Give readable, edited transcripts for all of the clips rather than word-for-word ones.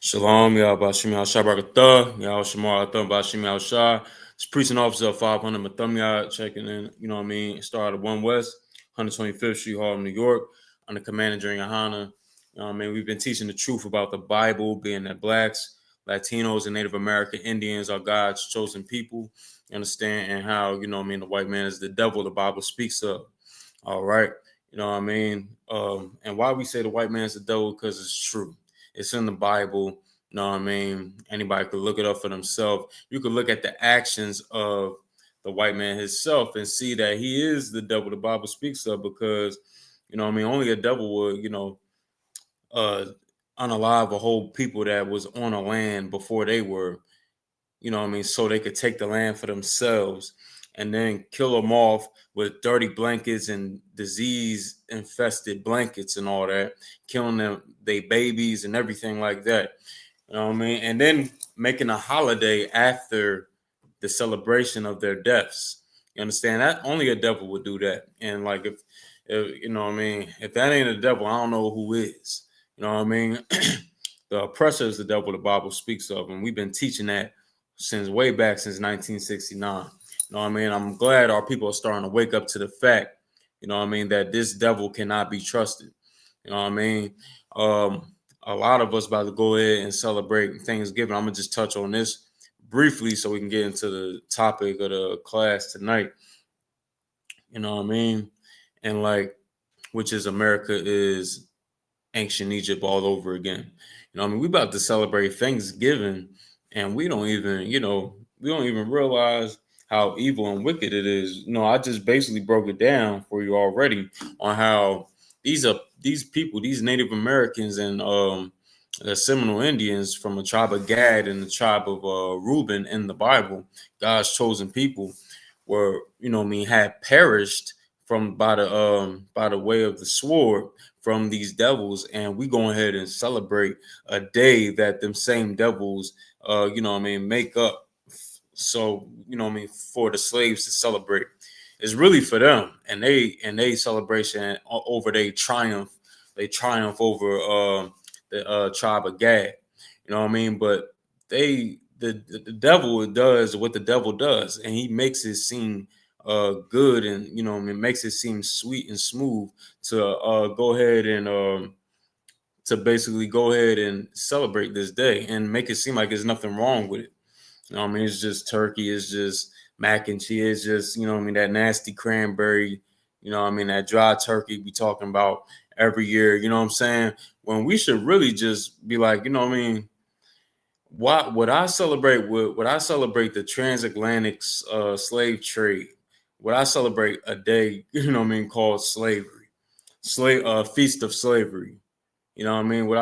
Shalom, y'all, Bashim Yahshabakatah, y'all Shamar Atham, Bashim Yahshah. It's preaching officer of 500 Matham checking in, you know what I mean? Started 1 West, 125th Street, Harlem, New York, under command during YAHANNA. You know what I mean? We've been teaching the truth about the Bible, being that blacks, Latinos, and Native American Indians are God's chosen people. You understand? And how, you know what I mean, the white man is the devil the Bible speaks of. All right. You know what I mean? And why we say the white man's the devil? Because it's true. It's in the Bible. You know what I mean? Anybody could look it up for themselves. You could look at the actions of the white man himself and see that he is the devil the Bible speaks of, because, you know what I mean, only a devil would, uh, unalive a whole people that was on a land before they were, you know what I mean, so they could take the land for themselves and then kill them off with dirty blankets and disease infested blankets and all that, killing them, they babies and everything like that. You know what I mean? And then making a holiday after the celebration of their deaths. You understand? That only a devil would do that. And like if you know what I mean, if that ain't a devil, I don't know who is. You know what I mean? The oppressor is the devil the Bible speaks of, and we've been teaching that since way back since 1969. You know what I mean? I'm glad our people are starting to wake up to the fact, you know what I mean, that this devil cannot be trusted. You know what I mean? A lot of us about to go ahead and celebrate Thanksgiving. I'm gonna just touch on this briefly so we can get into the topic of the class tonight. You know what I mean? And like, which is America is ancient Egypt all over again. You know what I mean? We about to celebrate Thanksgiving and we don't even, we don't even realize how evil and wicked it is. You know, I just basically broke it down for you already on how these people, these Native Americans and the Seminole Indians from the tribe of Gad and the tribe of Reuben in the Bible, God's chosen people, were, you know what I mean, had perished from by the way of the sword from these devils, and we go ahead and celebrate a day that them same devils you know what I mean, make up, so you know what I mean, for the slaves to celebrate. It's really for them and they celebration over they triumph over the tribe of Gad. You know what I mean? But the devil does what the devil does, and he makes it seem good, and you know, it makes it seem sweet and smooth to go ahead and to basically go ahead and celebrate this day and make it seem like there's nothing wrong with it. You know what I mean? It's just turkey, it's just mac and cheese, it's just, you know what I mean, that nasty cranberry, you know what I mean, that dry turkey we talking about every year, you know what I'm saying? When we should really just be like, you know what I mean, why would I celebrate the transatlantic slave trade? Would I celebrate a day, you know what I mean, called slavery, feast of slavery? You know what I mean? Would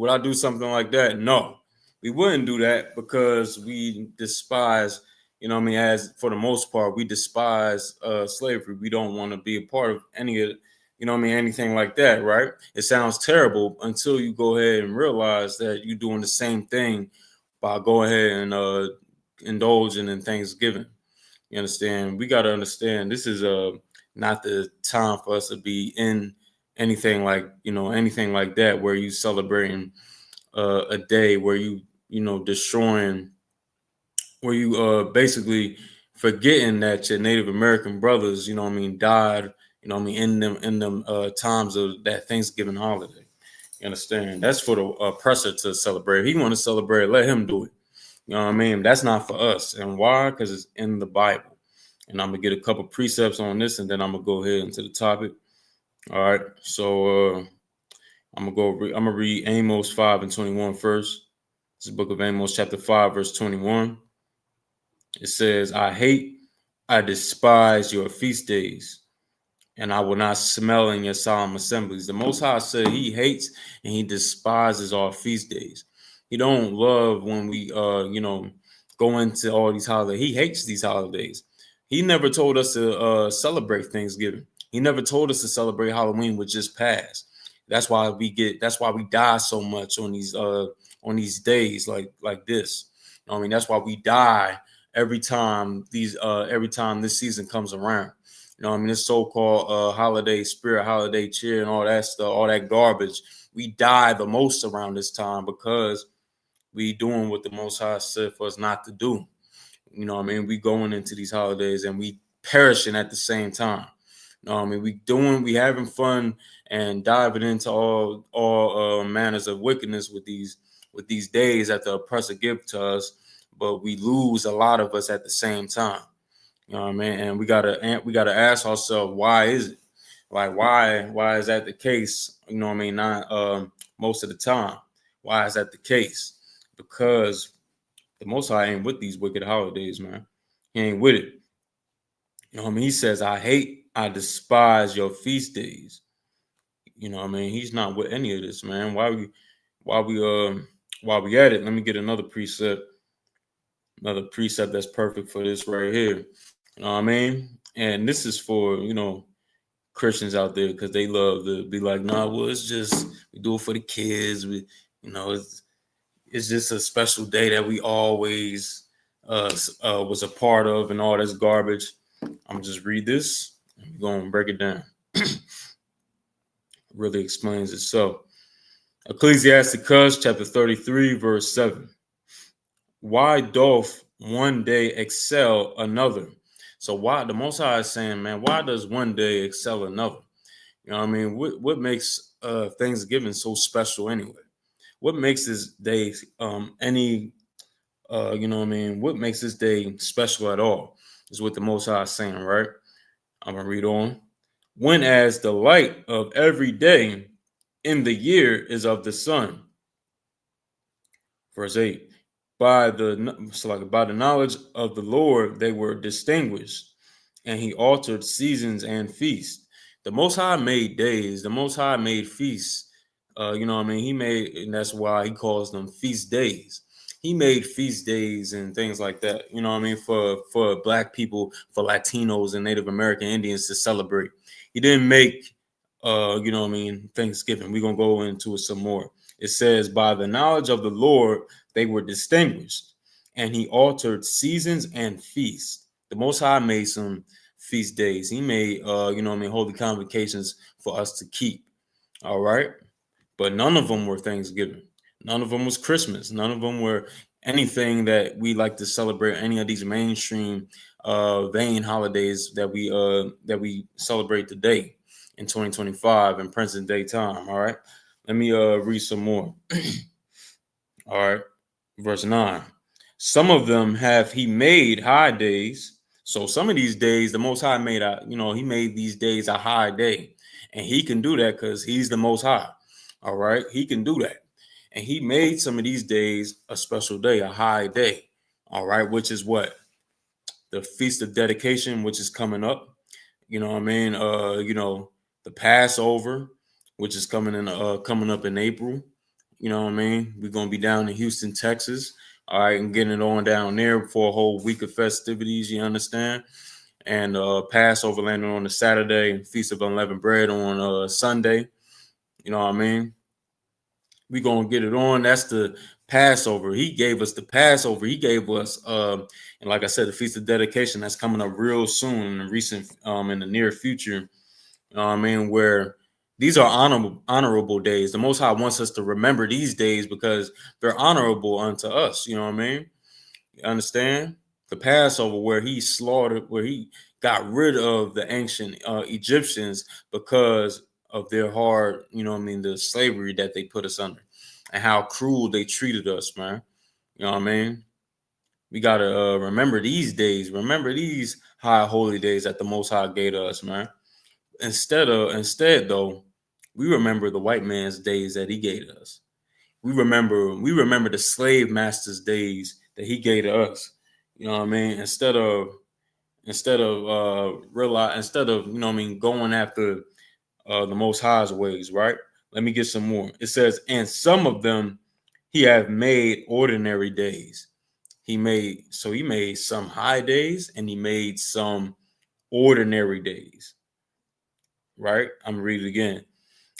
I do something like that? No, we wouldn't do that because we despise, you know what I mean, as for the most part, we despise slavery. We don't want to be a part of any of, you know what I mean, anything like that, right? It sounds terrible until you go ahead and realize that you're doing the same thing by going ahead and indulging in Thanksgiving. You understand? We got to understand this is not the time for us to be in anything like, you know, anything like that where you celebrating a day where you know, destroying, where you basically forgetting that your Native American brothers, you know what I mean, died, you know what I mean, in them times of that Thanksgiving holiday. You understand? That's for the oppressor to celebrate. If he want to celebrate, let him do it. You know what I mean? That's not for us. And why? Because it's in the Bible. And I'm gonna get a couple precepts on this, and then I'm gonna go ahead into the topic. All right. So I'm gonna read Amos 5:21 first. This is the book of Amos, chapter 5, verse 21. It says, I despise your feast days, and I will not smell in your solemn assemblies. The Most High said he hates and he despises our feast days. He don't love when we you know, go into all these holidays. He hates these holidays. He never told us to celebrate Thanksgiving. He never told us to celebrate Halloween, which just passed. That's why we die so much on these days like this. You know what I mean, that's why we die every time this season comes around. You know what I mean? This so-called holiday spirit, holiday cheer, and all that stuff, all that garbage. We die the most around this time because we doing what the Most High said for us not to do. You know what I mean? We going into these holidays and we perishing at the same time. You know what I mean? We having fun and diving into all manners of wickedness with these days that the oppressor give to us, but we lose a lot of us at the same time. You know what I mean? And we gotta ask ourselves, why is it? Like, why is that the case? You know what I mean? Not most of the time. Why is that the case? Because the Most High ain't with these wicked holidays, man. He ain't with it. You know what I mean? He says, I despise your feast days. You know what I mean? He's not with any of this, man. While we at it, let me get another precept that's perfect for this right here. You know what I mean? And this is for, Christians out there, because they love to be like, nah, well, it's just we do it for the kids. It's just a special day that we always was a part of, and all this garbage. I'm gonna just read this. I'm gonna break it down. Really explains it. So, Ecclesiasticus chapter 33, verse 7. Why doth one day excel another? So why the Most High is saying, man, why does one day excel another? You know what I mean? What makes Thanksgiving so special anyway? What makes this day any you know what I mean? What makes this day special at all is what the Most High is saying, right? I'm gonna read on. When as the light of every day in the year is of the sun. Verse 8. By the knowledge of the Lord they were distinguished, and he altered seasons and feasts. The Most High made days. The Most High made feasts. You know what I mean? And that's why he calls them feast days. He made feast days and things like that. You know what I mean? For Black people, for Latinos and Native American Indians to celebrate. He didn't make, you know what I mean, Thanksgiving. We're gonna go into it some more. It says, by the knowledge of the Lord they were distinguished, and he altered seasons and feasts. The Most High made some feast days. He made, you know what I mean, holy convocations for us to keep. All right. But none of them were Thanksgiving. None of them was Christmas. None of them were anything that we like to celebrate, any of these mainstream vain holidays that we celebrate today in 2025 in present day time. All right. Let me read some more. All right. Verse 9. Some of them have he made high days. So some of these days, the Most High made he made these days a high day. And he can do that because he's the Most High. All right. He can do that. And he made some of these days a special day, a high day. All right. Which is what? The Feast of Dedication, which is coming up. You know what I mean? The Passover, which is coming up in April. You know what I mean? We're gonna be down in Houston, Texas. All right, and getting it on down there for a whole week of festivities, you understand? And Passover landing on a Saturday and Feast of Unleavened Bread on Sunday. You know what I mean? We're gonna get it on. That's the Passover. He gave us the Passover. He gave us and like I said, the Feast of Dedication that's coming up real soon in the near future. You know what I mean? Where these are honorable days. The Most High wants us to remember these days because they're honorable unto us. You know what I mean? You understand? The Passover, where he got rid of the ancient Egyptians because of their hard, you know what I mean, the slavery that they put us under and how cruel they treated us, man. You know what I mean? We got to remember these days, remember these high holy days that the Most High gave us, man. Instead though, we remember the white man's days that he gave us. We remember the slave master's days that he gave to us. You know what I mean? Instead of you know what I mean, going after the Most High's ways, right? Let me get some more. It says, and some of them he have made ordinary days. He made some high days and he made some ordinary days. Right? I'm gonna read it again.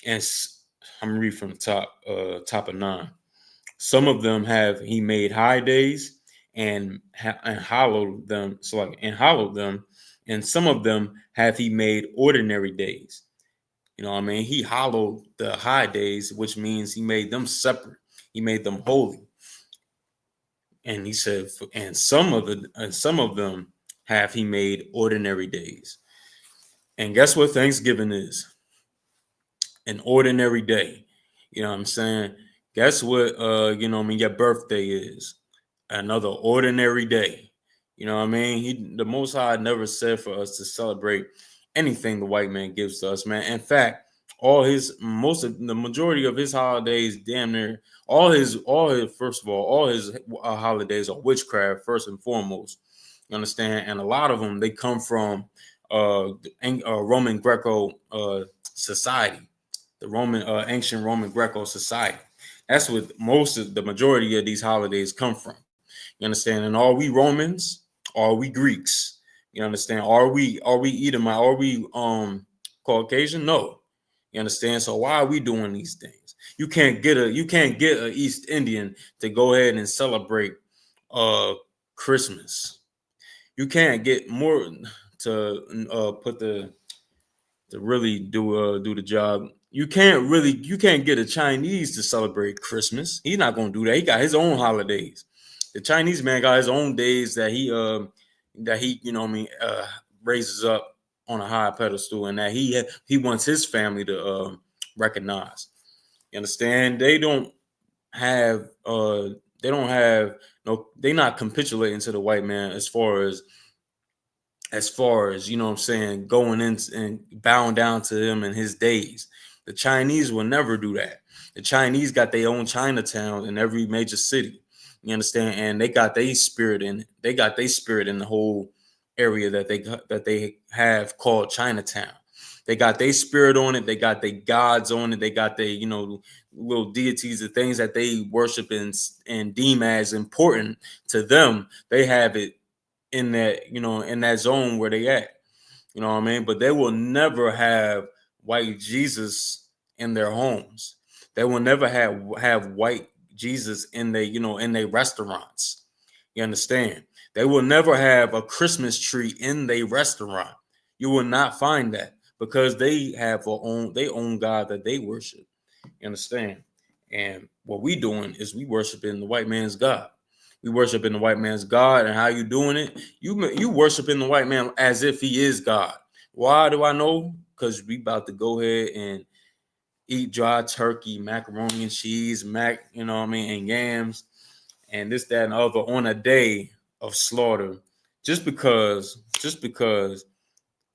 And I'm gonna read from the top of 9. Some of them have he made high days and hollowed them. And hollowed them, and some of them have he made ordinary days. You know what I mean? He hollowed the high days, which means he made them separate. He made them holy. And he said, and some of them have he made ordinary days. And guess what Thanksgiving is? An ordinary day. You know what I'm saying? Guess what your birthday is? Another ordinary day. You know what I mean? The Most High never said for us to celebrate anything the white man gives to us, man. In fact, the majority of his holidays, damn near first of all his holidays are witchcraft first and foremost. You understand? And a lot of them, they come from Roman Greco society, the ancient Roman Greco society. That's what the majority of these holidays come from. You understand? And are we Romans? Are we Greeks? You understand? Are we Edomite? Are we Caucasian? No. You understand? So why are we doing these things? You can't get a East Indian to go ahead and celebrate Christmas. You can't get more to really do the job. You can't get a Chinese to celebrate Christmas. He's not gonna do that. He got his own holidays. The Chinese man got his own days that he raises up on a high pedestal, and that he wants his family to recognize. You understand? They're not capitulating to the white man as far as you know what I'm saying, going in and bowing down to him in his days. The Chinese will never do that. The Chinese got their own Chinatown in every major city. You understand? And they got their spirit in it. They got their spirit in the whole area that they have called Chinatown. They got their spirit on it. They got their gods on it. They got their, little deities, the things that they worship and deem as important to them. They have it in that zone where they at. You know what I mean? But they will never have white Jesus in their homes. They will never have white Jesus in their restaurants. You understand? They will never have a Christmas tree in their restaurant. You will not find that, because they have their own God that they worship. You understand? And what we doing is we worshiping the white man's God. We worshiping the white man's God. And how you doing it? You worshiping the white man as if he is God. Why do I know? Because we about to go ahead and eat dry turkey, macaroni and cheese, and yams, and this, that, and other on a day of slaughter, just because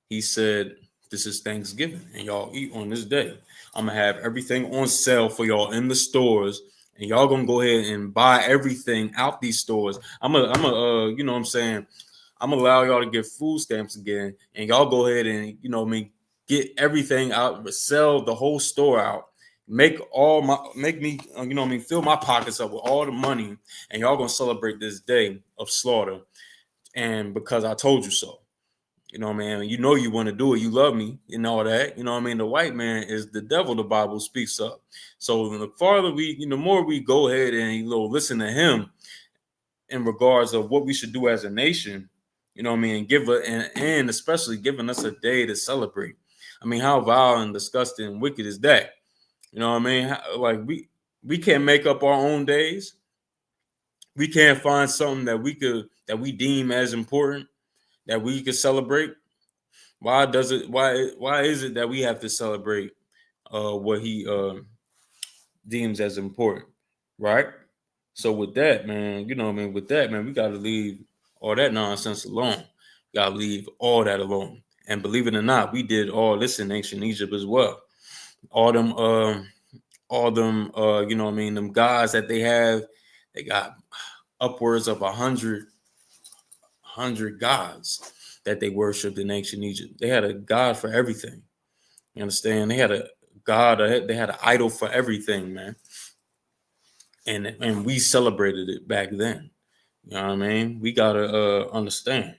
he said this is Thanksgiving and y'all eat on this day. I'm gonna have everything on sale for y'all in the stores, and y'all gonna go ahead and buy everything out these stores. I'm gonna allow y'all to get food stamps again, and y'all go ahead and get everything out, sell the whole store out, make me fill my pockets up with all the money, and y'all gonna celebrate this day of slaughter, and because I told you so. You know, man, you want to do it. You love me and all that. You know what I mean? The white man is the devil, the Bible speaks of. So the more we go ahead and listen to him in regards of what we should do as a nation, you know what I mean, and especially giving us a day to celebrate. I mean, how vile and disgusting and wicked is that? You know what I mean? Like we can't make up our own days. We can't find something that we deem as important that we could celebrate. Why is it that we have to celebrate what he deems as important, right? So with that, man, with that, man, we got to leave all that nonsense alone. Got to leave all that alone. And believe it or not, we did all this in ancient Egypt as well. All them, them gods that they have, they got upwards of 100 gods that they worshipped in ancient Egypt. They had a god for everything. You understand? They had a god. They had an idol for everything, man. And we celebrated it back then. You know what I mean? We gotta understand.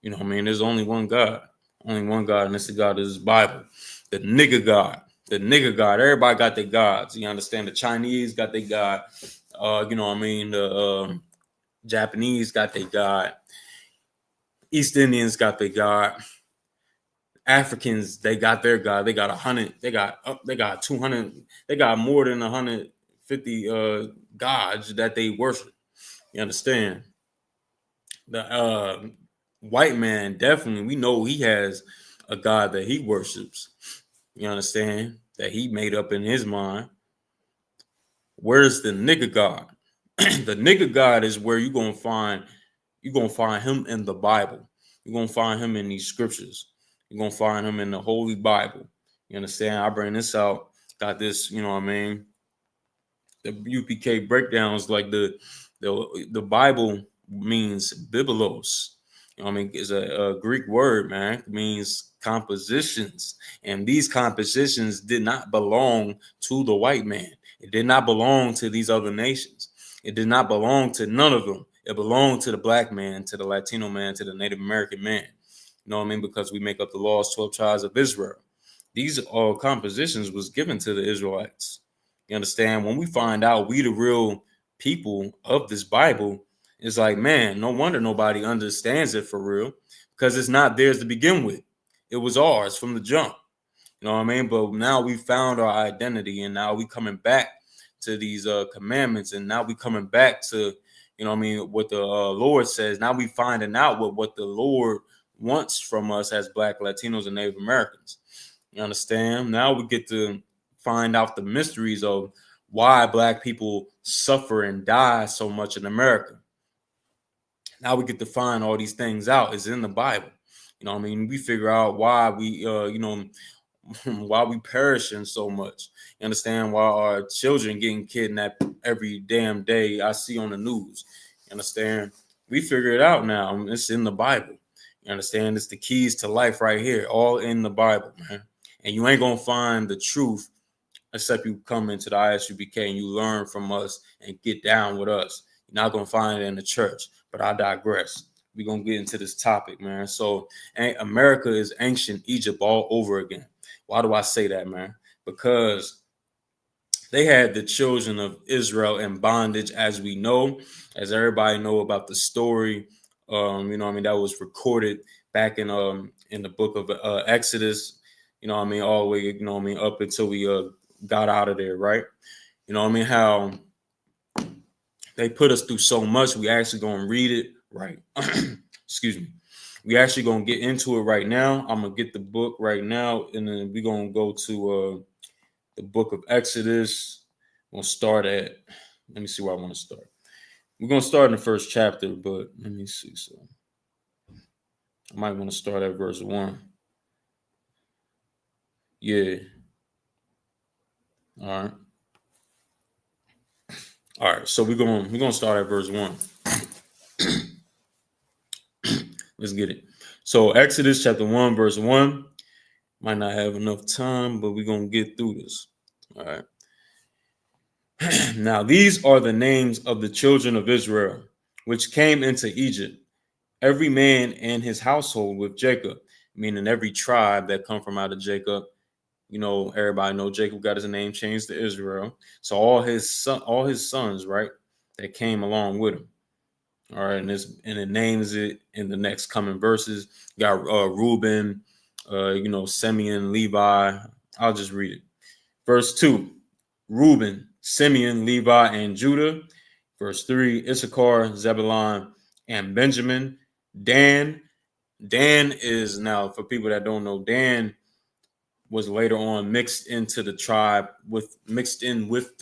You know what I mean? There's only one God, and this God is the Bible. The nigga God. Everybody got their gods. You understand? The Chinese got their God. You know what I mean? The Japanese got their God. East Indians got their God. Africans, they got their God. They got 100. They got 200. They got more than 150 gods that they worship. You understand? The white man, definitely, we know he has a God that he worships. You understand? That he made up in his mind. Where's the nigga God? The nigga God is where you're gonna find him in the Bible. You're gonna find him in these scriptures. You're gonna find him in the Holy Bible. You understand? I bring this out, got this, you know what I mean? The UPK breakdowns, like the Bible means biblos. You know what I mean? It's a Greek word, man. It means compositions. And these compositions did not belong to the white man. It did not belong to these other nations. It did not belong to none of them. It belonged to the black man, to the Latino man, to the Native American man. You know what I mean? Because we make up the laws, 12 tribes of Israel. These compositions was given to the Israelites. You understand? When we find out we the real people of this Bible, it's like, man, no wonder nobody understands it for real, because it's not theirs to begin with. It was ours from the jump. You know what I mean? But now we found our identity, and now we coming back to these commandments, and now we coming back to, you know what I mean, what the Lord says. Now we finding out what the Lord wants from us as Black, Latinos, and Native Americans. You understand? Now we get to find out the mysteries of why Black people suffer and die so much in America. Now we get to find all these things out. It's in the Bible. You know what I mean? We figure out why we, you know, why we perishing so much. You understand? Why our children getting kidnapped every damn day I see on the news. You understand? We figure it out now. It's in the Bible. You understand? It's the keys to life right here, all in the Bible, man. And you ain't gonna find the truth except you come into the I.S.U.P.K and you learn from us and get down with us. You're not gonna find it in the church. But I digress. We're gonna get into this topic, man. So America is ancient Egypt all over again. Why do I say that, man? Because they had the children of Israel in bondage, as we know, as everybody know about the story. You know what I mean? That was recorded back in the book of Exodus. You know what I mean? All the way, you know what I mean, up until we got out of there, right? You know what I mean? How they put us through so much. We actually gonna read it, right? Excuse me. We actually gonna get into it right now. I'm gonna get the book right now, and then we're gonna go to the book of Exodus. We'll start at, let me see where I want to start. We're gonna start in the first chapter, but let me see. So I might want to start at verse 1. Yeah. All right. All right. So we're gonna start at verse 1. Let's get it. So Exodus chapter 1, verse 1. Might not have enough time, but we're gonna get through this. All right. Now these are the names of the children of Israel, which came into Egypt, every man and his household with Jacob, meaning every tribe that come from out of Jacob. You know, everybody know Jacob got his name changed to Israel. So all his sons, right, that came along with him. All right, and it names it in the next coming verses. You got Reuben, you know, Simeon, Levi. I'll just read it. Verse 2, Reuben, Simeon, Levi, and Judah. Verse 3, Issachar, Zebulun, and Benjamin. Dan is, now for people that don't know, Dan was later on mixed in with the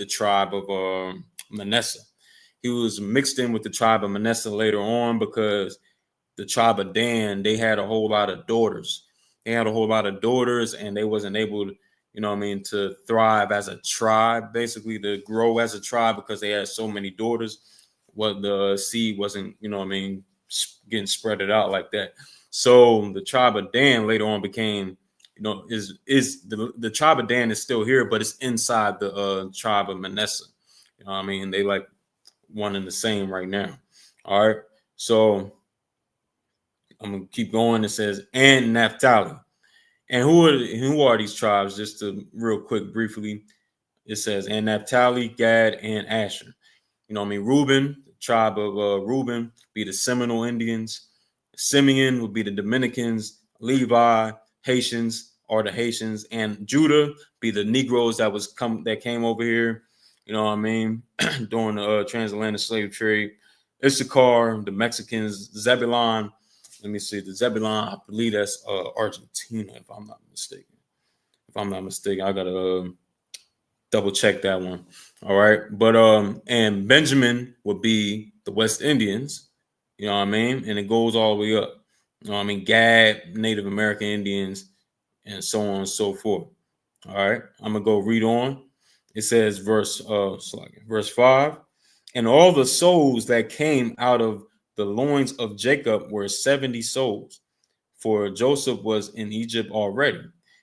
tribe of Manasseh. He was mixed in with the tribe of Manasseh later on because the tribe of Dan, they had a whole lot of daughters. And they wasn't able to, you know what I mean, to thrive as a tribe, basically to grow as a tribe because they had so many daughters. What the seed wasn't, you know what I mean, getting spreaded out like that. So the tribe of Dan later on became, you know, is the tribe of Dan is still here, but it's inside the tribe of Manasseh. You know what I mean? They like one and the same right now. All right. So I'm gonna keep going. It says, and Naphtali. And who are these tribes? Just to real quick, briefly, it says, and Naphtali, Gad, and Asher. You know what I mean? Reuben, the tribe of Reuben, be the Seminole Indians. Simeon would be the Dominicans. Levi, Haitians, are the Haitians, and Judah be the Negroes that came over here. You know what I mean? During the transatlantic slave trade. Issachar, the Mexicans, Zebulon. Let me see, the Zebulon, I believe that's Argentina, if I'm not mistaken. If I'm not mistaken, I gotta double check that one. All right, but and Benjamin would be the West Indians. You know what I mean, and it goes all the way up. You know what I mean, Gad, Native American Indians, and so on and so forth. All right, I'm gonna go read on. It says verse 5, and all the souls that came out of the loins of Jacob were 70 souls, for Joseph was in Egypt already.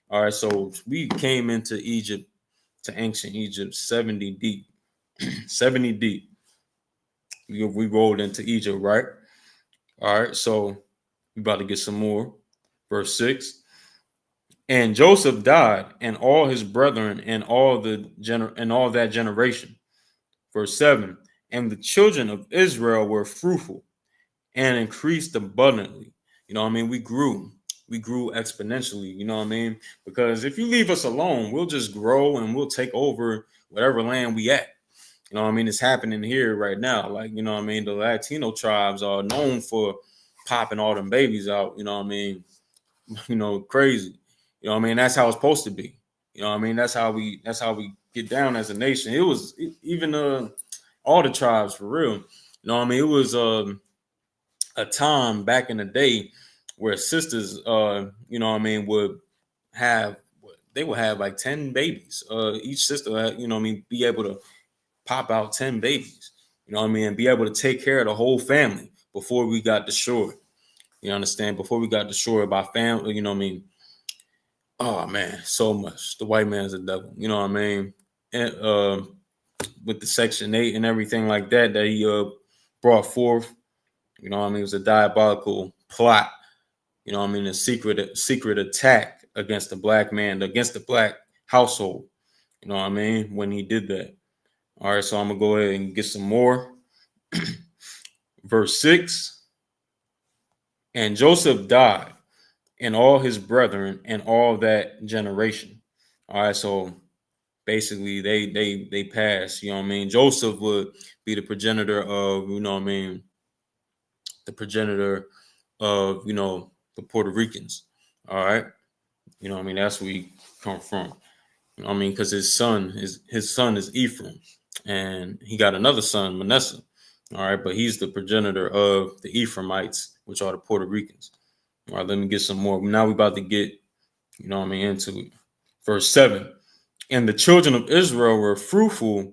All right, so we came into Egypt, to ancient Egypt, 70 deep. 70 deep. We rolled into Egypt, right? All right, so we about to get some more. Verse 6. And Joseph died, and all his brethren, and all that generation. Verse 7. And the children of Israel were fruitful and increased abundantly. You know what I mean? We grew exponentially. You know what I mean? Because if you leave us alone, we'll just grow and we'll take over whatever land we at. You know what I mean? It's happening here right now. Like, you know what I mean? The Latino tribes are known for popping all them babies out. You know what I mean? Crazy. You know what I mean? That's how it's supposed to be. You know what I mean? That's how we get down as a nation. It was even all the tribes for real. You know what I mean? It was a time back in the day where sisters you know what I mean, would have like 10 babies. Each sister had, you know what I mean, be able to pop out 10 babies. You know what I mean? And be able to take care of the whole family before we got destroyed. You understand? Before we got destroyed by family, you know what I mean? Oh man, so much. The white man's a devil. You know what I mean? And with the Section 8 and everything like that he brought forth, you know what I mean? It was a diabolical plot. You know what I mean? A secret attack against the black man, against the black household. You know what I mean? When he did that. All right, so I'm gonna go ahead and get some more. Verse 6. And Joseph died, and all his brethren, and all that generation. All right, so basically they passed. You know what I mean? Joseph would be the progenitor of, you know what I mean, the progenitor of, the Puerto Ricans. All right, you know what I mean? That's where we come from. You know what I mean? Because his son is Ephraim, and he got another son, Manasseh. All right, but he's the progenitor of the Ephraimites, which are the Puerto Ricans. All right, let me get some more. Now we're about to get, you know what I mean, into it. Verse 7. And the children of Israel were fruitful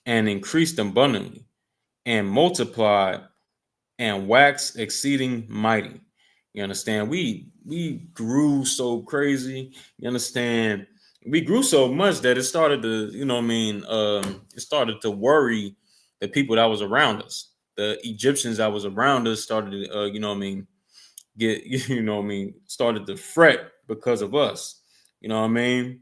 and increased abundantly and multiplied and waxed exceeding mighty. You understand? We grew so crazy. You understand? We grew so much that it started to, you know what I mean, it started to worry the people that was around us. The Egyptians that was around us started to, you know what I mean, started to fret because of us. You know what I mean?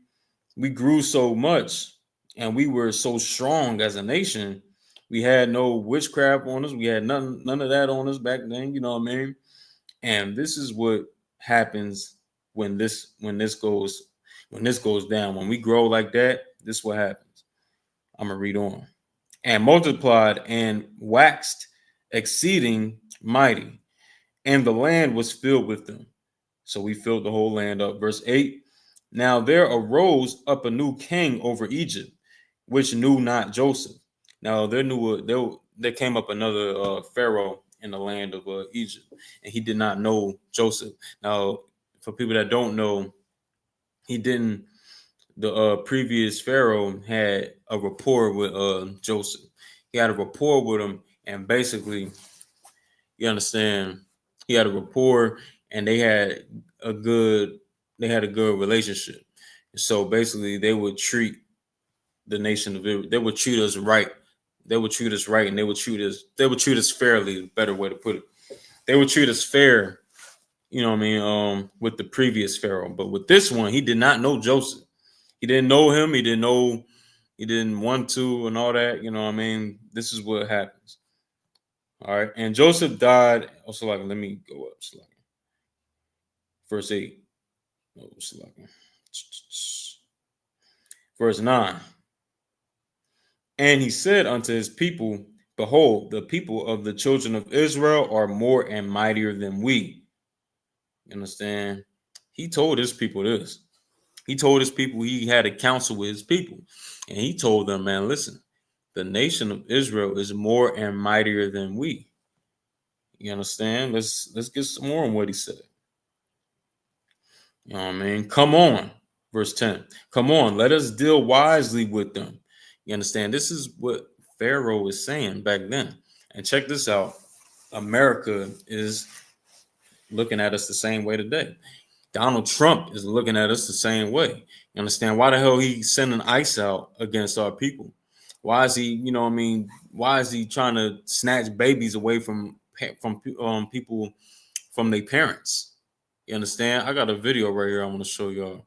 We grew so much and we were so strong as a nation. We had no witchcraft on us. We had none of that on us back then. You know what I mean? And this is what happens when this goes down. When we grow like that, this is what happens. I'm gonna read on. And multiplied and waxed exceeding mighty, and the land was filled with them. So we filled the whole land up. Verse 8. Now there arose up a new king over Egypt, which knew not Joseph. Now there came up another pharaoh in the land of Egypt, and he did not know Joseph. Now, for people that don't know, he didn't. The previous pharaoh had a rapport with Joseph. He had a rapport with him, and basically, you understand, he had a rapport, and they had a good relationship. So basically, they would treat the nation of Israel. They would treat us right. They would treat us right, and they would treat us fairly. Better way to put it. They would treat us fair. You know what I mean? With the previous pharaoh, but with this one, he did not know Joseph. He didn't know him. He didn't know. He didn't want to, and all that. You know what I mean? This is what happens. All right. And Joseph died. Also, like, let me go up. Verse 8. Verse 9. And he said unto his people, Behold, the people of the children of Israel are more and mightier than we. You understand? He told his people this. He told his people he had a council with his people. And he told them, man, listen, the nation of Israel is more and mightier than we. You understand? Let's get some more on what he said. You know what I mean? Come on. Verse 10. Come on, let us deal wisely with them. You understand? This is what Pharaoh is saying back then. And check this out. America is looking at us the same way today. Donald Trump is looking at us the same way. You understand? Why the hell he sending ICE out against our people? Why is he, you know what I mean? Why is he trying to snatch babies away from people, from their parents? You understand? I got a video right here I want to show y'all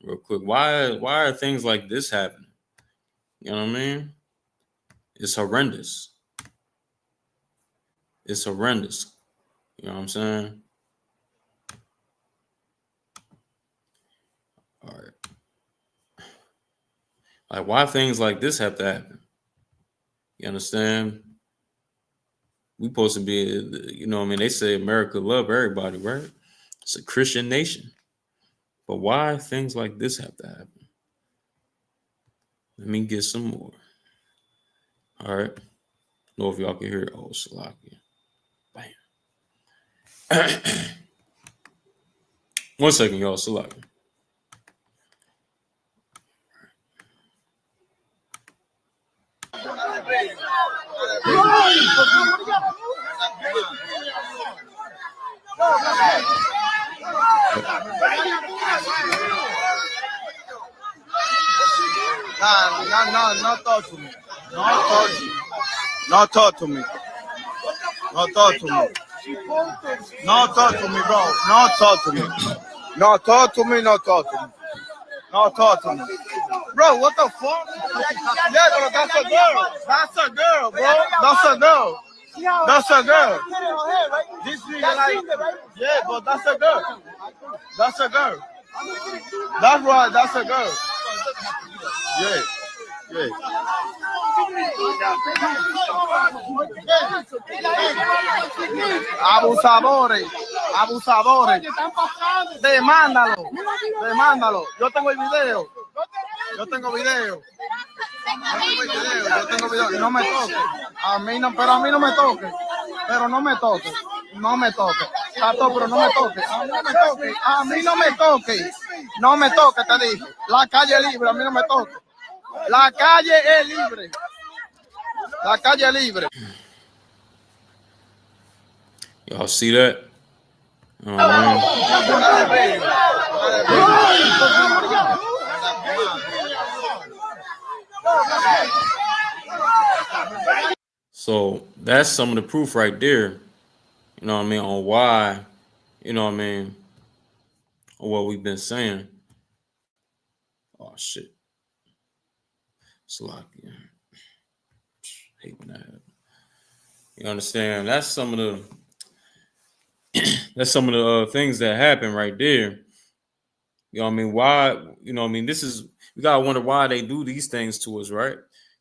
real quick. Why are things like this happening? You know what I mean? It's horrendous. It's horrendous. You know what I'm saying? All right. Like, why things like this have to happen? You understand? We supposed to be, you know what I mean? They say America love everybody, right? It's a Christian nation. But why things like this have to happen? Let me get some more. All right. Know if y'all can hear it. Oh, Salakia. Bam. 1 second, y'all. Salakia. No, talk to me. No talk to me. No talk to me. No talk to me, bro. No talk to me. No talk to me. No talk to me. No talk to me. Bro, what the fuck? Yeah, bro, that's a girl. That's a girl, bro. That's a girl. That's a girl. This nigga like, yeah, but that's a girl. That's a girl. That's right, that's a girl. Yeah. Yeah. Abusadores, abusadores. Demándalo, demándalo. Yo tengo el video. Yo tengo video. Yo tengo video. Y no me toque. A mí no, pero a mí no me toque. Pero no me toque. No me toque. Tato, pero no me toque. A mí no me toque. A mí no me toque. No me toque, te dije. La calle es libre, a mí no me toque. La calle es libre. La calle es libre. Y'all see that? So that's some of the proof right there. You know what I mean? On why, you know what I mean? On what we've been saying. Oh shit. Slocky. Hate when that happens. You understand? That's some of the things that happen right there. You know what I mean? Why, you know what I mean? We gotta wonder why they do these things to us, right?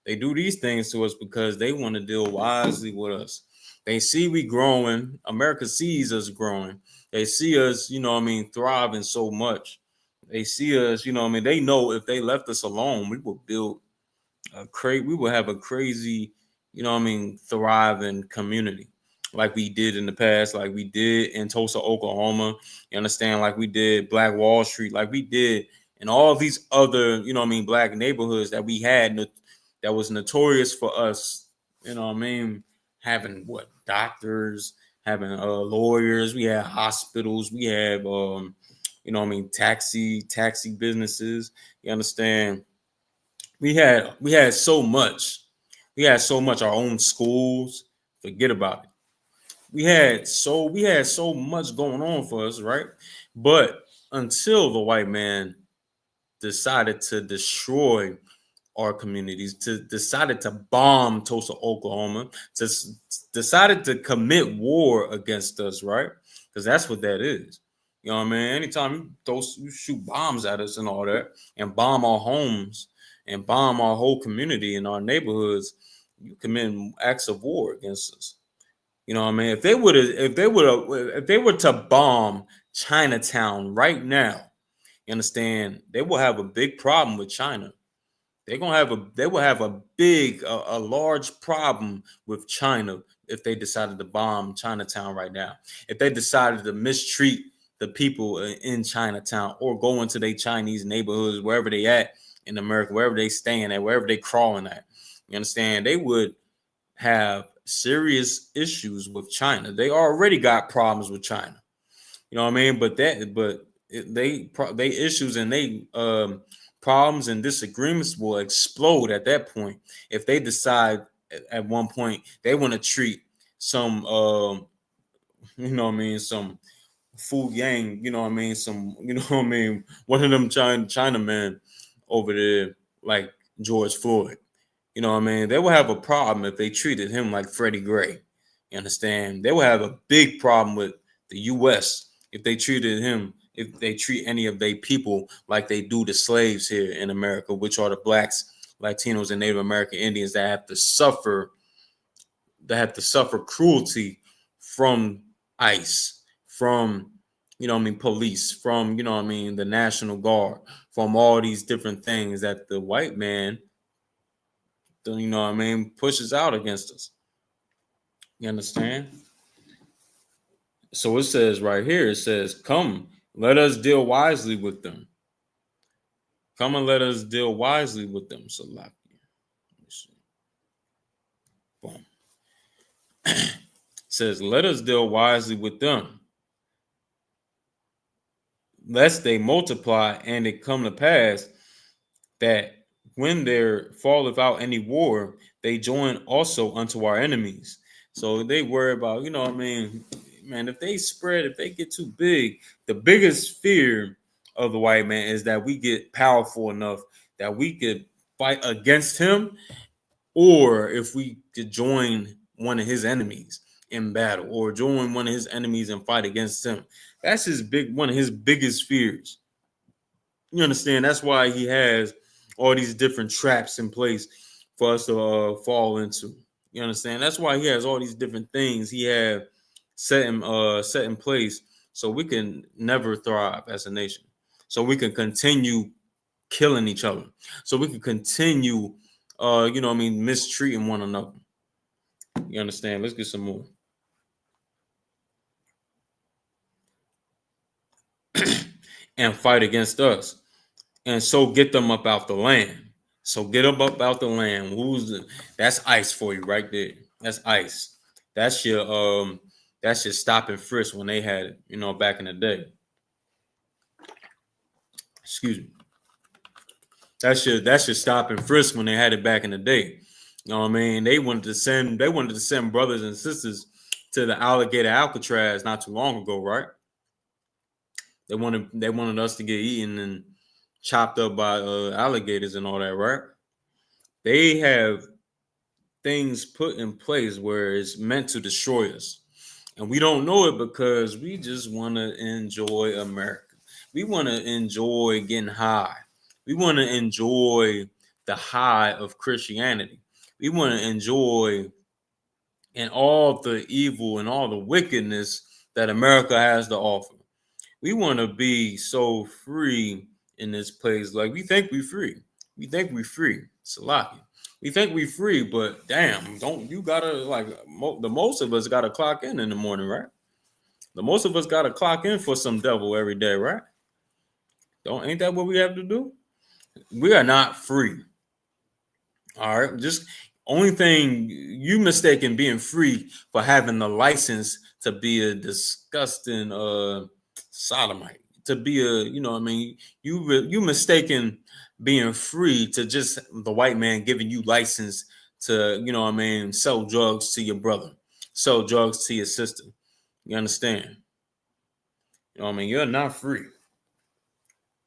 They do these things to us because they want to deal wisely with us. They see we growing. America sees us growing. They see us, you know what I mean, thriving so much. They see us, you know what I mean? They know if they left us alone, we would build we will have a crazy, you know what I mean, thriving community like we did in the past, like we did in Tulsa, Oklahoma. You understand? Like we did Black Wall Street, like we did in all these other, you know what I mean, black neighborhoods that we had that was notorious for us, you know what I mean, having what doctors, having lawyers, we had hospitals, we have you know what I mean, taxi businesses. You understand? We had so much. We had so much, our own schools. Forget about it. We had so much going on for us, right? But until the white man decided to destroy our communities, decided to bomb Tulsa, Oklahoma, decided to commit war against us, right? Because that's what that is. You know what I mean? Anytime you shoot bombs at us and all that, and bomb our homes and bomb our whole community and our neighborhoods, you committing acts of war against us. You know what I mean? If they were to bomb Chinatown right now, you understand, they will have a big problem with China. They will have a large problem with China if they decided to bomb Chinatown right now. If they decided to mistreat the people in Chinatown or go into their Chinese neighborhoods, wherever they at in America, wherever they staying at, wherever they crawling at, you understand, they would have serious issues with China. They already got problems with China. You know what I mean? They issues and they problems and disagreements will explode at that point if they decide at one point they want to treat some you know what I mean, some Fu Yang, you know what I mean, some, you know what I mean, one of them Chinamen over there like George Floyd. You know what I mean? They will have a problem if they treated him like Freddie Gray. You understand? They will have a big problem with the U.S. if they treated him, if they treat any of their people like they do the slaves here in America, which are the blacks, Latinos, and Native American Indians that have to suffer cruelty from ICE, from, you know what I mean, police, from, you know what I mean, the National Guard, from all these different things that the white man, you know what I mean, pushes out against us. You understand? So it says right here, it says, come, let us deal wisely with them. Come and let us deal wisely with them. So like, boom. It says, let us deal wisely with them, lest they multiply and it come to pass that when there falleth out any war, they join also unto our enemies. So they worry about, you know what I mean, man, if they spread, if they get too big, the biggest fear of the white man is that we get powerful enough that we could fight against him, or if we could join one of his enemies in battle, or join one of his enemies and fight against him. That's one of his biggest fears. You understand? That's why he has all these different traps in place for us to fall into. You understand? That's why he has all these different things he had set in place so we can never thrive as a nation. So we can continue killing each other. So we can continue you know what I mean, mistreating one another. You understand? Let's get some more. And fight against us. And so get them up out the land. So get them up out the land. That's ICE for you right there. That's ICE. That's your stop and frisk when they had it, you know, back in the day. Excuse me. That's your stop and frisk when they had it back in the day. You know what I mean? They wanted to send brothers and sisters to the alligator Alcatraz not too long ago, right? They wanted us to get eaten and chopped up by alligators and all that, right? They have things put in place where it's meant to destroy us. And we don't know it because we just want to enjoy America. We want to enjoy getting high. We want to enjoy the high of Christianity. We want to enjoy and all the evil and all the wickedness that America has to offer. We want to be so free in this place. Like we think we're free. We think we're free. Salaki. We think we're free, but damn, don't you gotta like the most of us gotta clock in the morning, right? The most of us gotta clock in for some devil every day, right? Ain't that what we have to do? We are not free. All right. Just only thing you mistaken being free for having the license to be a disgusting sodomite, to be a, you know what I mean, you mistaken being free to just the white man giving you license to, you know what I mean, sell drugs to your brother, sell drugs to your sister. You understand? You know what I mean? You're not free.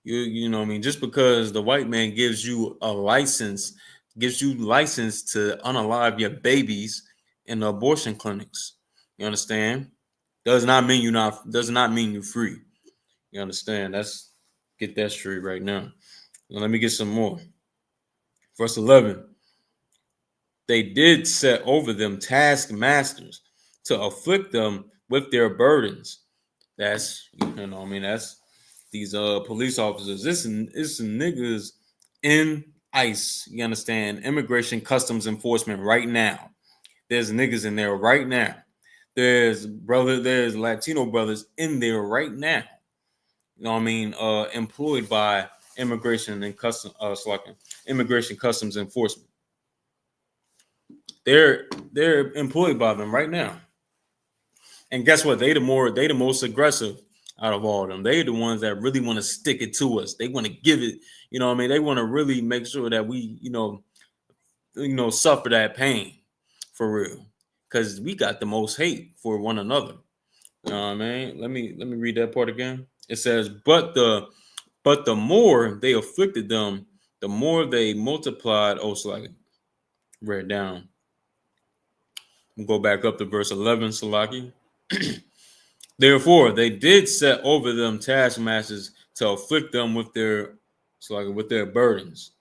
You know what I mean? Just because the white man gives you license to unalive your babies in the abortion clinics. You understand? Does not mean you're free. You understand? Let's get that straight right now. Now let me get some more. Verse 11. they did set over them taskmasters to afflict them with their burdens. That's that's these police officers. This is some niggas in ICE. You understand? Immigration Customs Enforcement right now. There's niggas in there right now. There's Latino brothers in there right now. Employed by Immigration Customs Enforcement. They're employed by them right now. And guess what? They the most aggressive out of all of them. They the ones that really want to stick it to us. They want to give it, they want to really make sure that we, suffer that pain for real. Because we got the most hate for one another. You know what I mean? Let me read that part again. It says, but the more they afflicted them, the more they multiplied. Oh, so I read down. We'll go back up to verse 11, Salaki. Therefore, they did set over them taskmasters to afflict them with their burdens.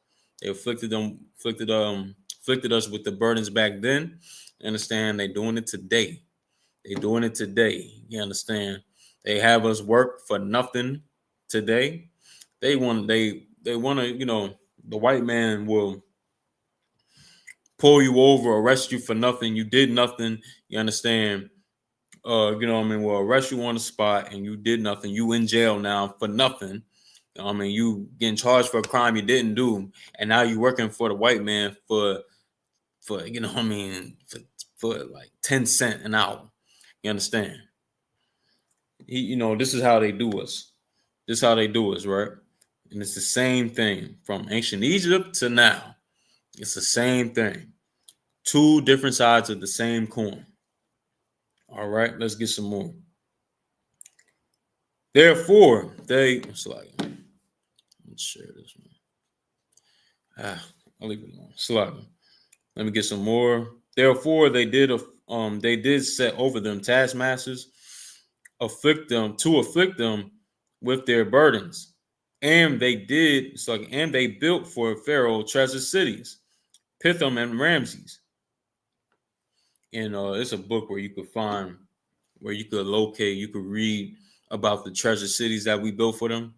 They afflicted us with the burdens back then. Understand? They doing it today. They doing it today. You understand? They have us work for nothing today. They want to, the white man will pull you over, arrest you for nothing. You did nothing. You understand? Will arrest you on the spot and you did nothing. You in jail now for nothing. You getting charged for a crime you didn't do, and now you working for the white man for for like 10 cents an hour. You understand? This is how they do us. This is how they do us, right? And it's the same thing from ancient Egypt to now. It's the same thing. Two different sides of the same coin. All right, let's get some more. Therefore, let's share this one. I'll leave it alone. Let me get some more. Therefore, they did set over them taskmasters, afflict them with their burdens, and they built for Pharaoh treasure cities, Pithom and Ramses. And it's a book where you could locate, you could read about the treasure cities that we built for them.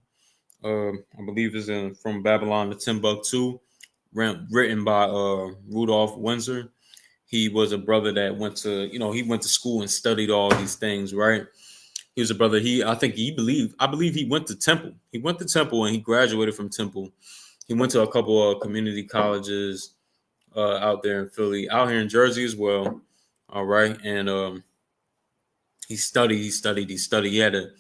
I believe it's From Babylon to Timbuktu, written by Rudolph Windsor. He was a brother that went to school and studied all these things, right? He was a brother. I believe he went to Temple. He went to Temple and he graduated from Temple. He went to a couple of community colleges out there in Philly, out here in Jersey as well. All right, and he studied. He got a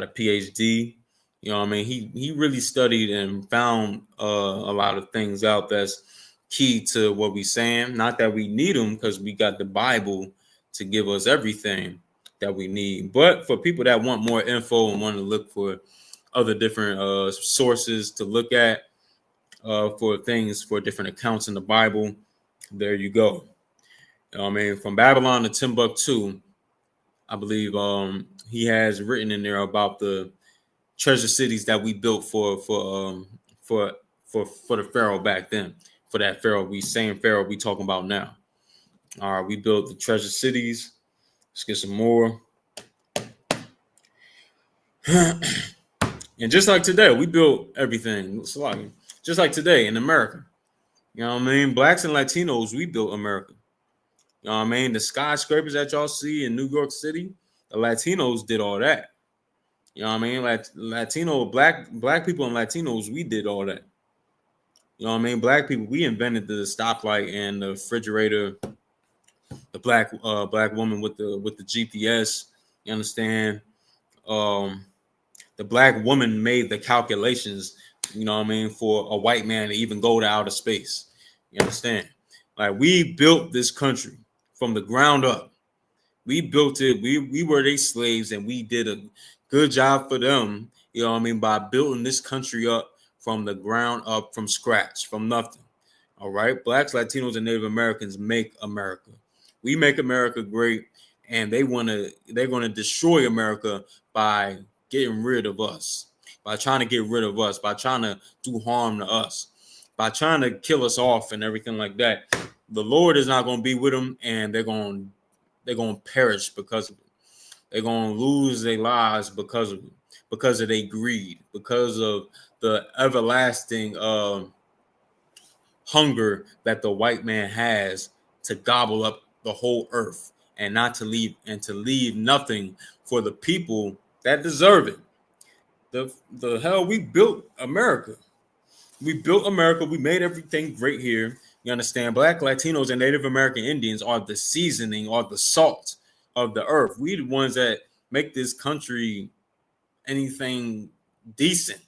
PhD. You know what I mean? He really studied and found a lot of things out that's key to what we're saying. Not that we need them, because we got the Bible to give us everything that we need. But for people that want more info and want to look for other different sources to look at for different accounts in the Bible, there you go. You know what I mean? From Babylon to Timbuktu, I believe he has written in there about the treasure cities that we built for the Pharaoh back then. For that Pharaoh we talking about now. All right, we built the treasure cities. Let's get some more. And just like today, we built everything. Just like today in America. You know what I mean? Blacks and Latinos, we built America. You know what I mean? The skyscrapers that y'all see in New York City, the Latinos did all that. You know what I mean? Black people and Latinos, we did all that. You know what I mean? Black people, we invented the stoplight and the refrigerator. The black woman with the GPS. You understand? The black woman made the calculations. You know what I mean? For a white man to even go to outer space. You understand? Like, we built this country from the ground up. We built it. We were their slaves, and we did a good job for them. You know what I mean? By building this country up from the ground up, from scratch, from nothing. All right. Blacks, Latinos, and Native Americans make America. We make America great, and they're going to destroy America by getting rid of us, by trying to get rid of us, by trying to do harm to us, by trying to kill us off and everything like that. the Lord is not going to be with them, and they're going to perish because of it. They're going to lose their lives because of it, because of their greed, because of the everlasting hunger that the white man has to gobble up the whole earth and not to leave nothing for the people that deserve it. The hell, we built America. We built America. We made everything great here. You understand? Black, Latinos, and Native American Indians are the seasoning, or the salt of the earth. We the ones that make this country anything decent.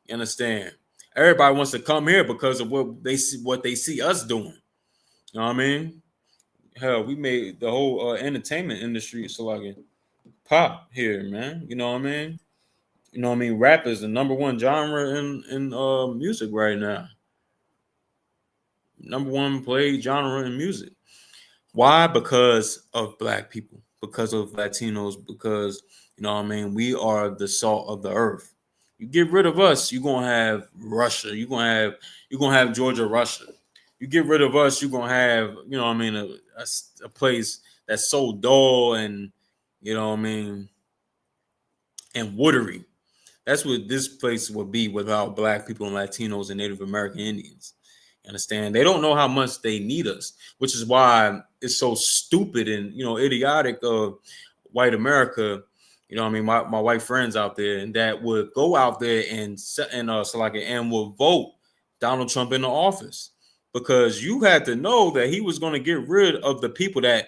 You understand? Everybody wants to come here because of what they see us doing. You know what I mean? Hell, we made the whole entertainment industry so like pop here, man. You know what I mean? You know what I mean? Rap is the number one genre in music right now. Number one played genre in music. Why? Because of black people, because of Latinos, because you know what I mean, we are the salt of the earth. You get rid of us, you're gonna have Russia, you're gonna have Georgia, Russia. You get rid of us, you're gonna have, you know what I mean, a place that's so dull and you know what I mean, and watery. That's what this place would be without black people and Latinos and Native American Indians. You understand? They don't know how much they need us, which is why it's so stupid and idiotic of white America. You know what I mean? My white friends out there and that would go out there and will vote Donald Trump into office. Because you had to know that he was going to get rid of the people that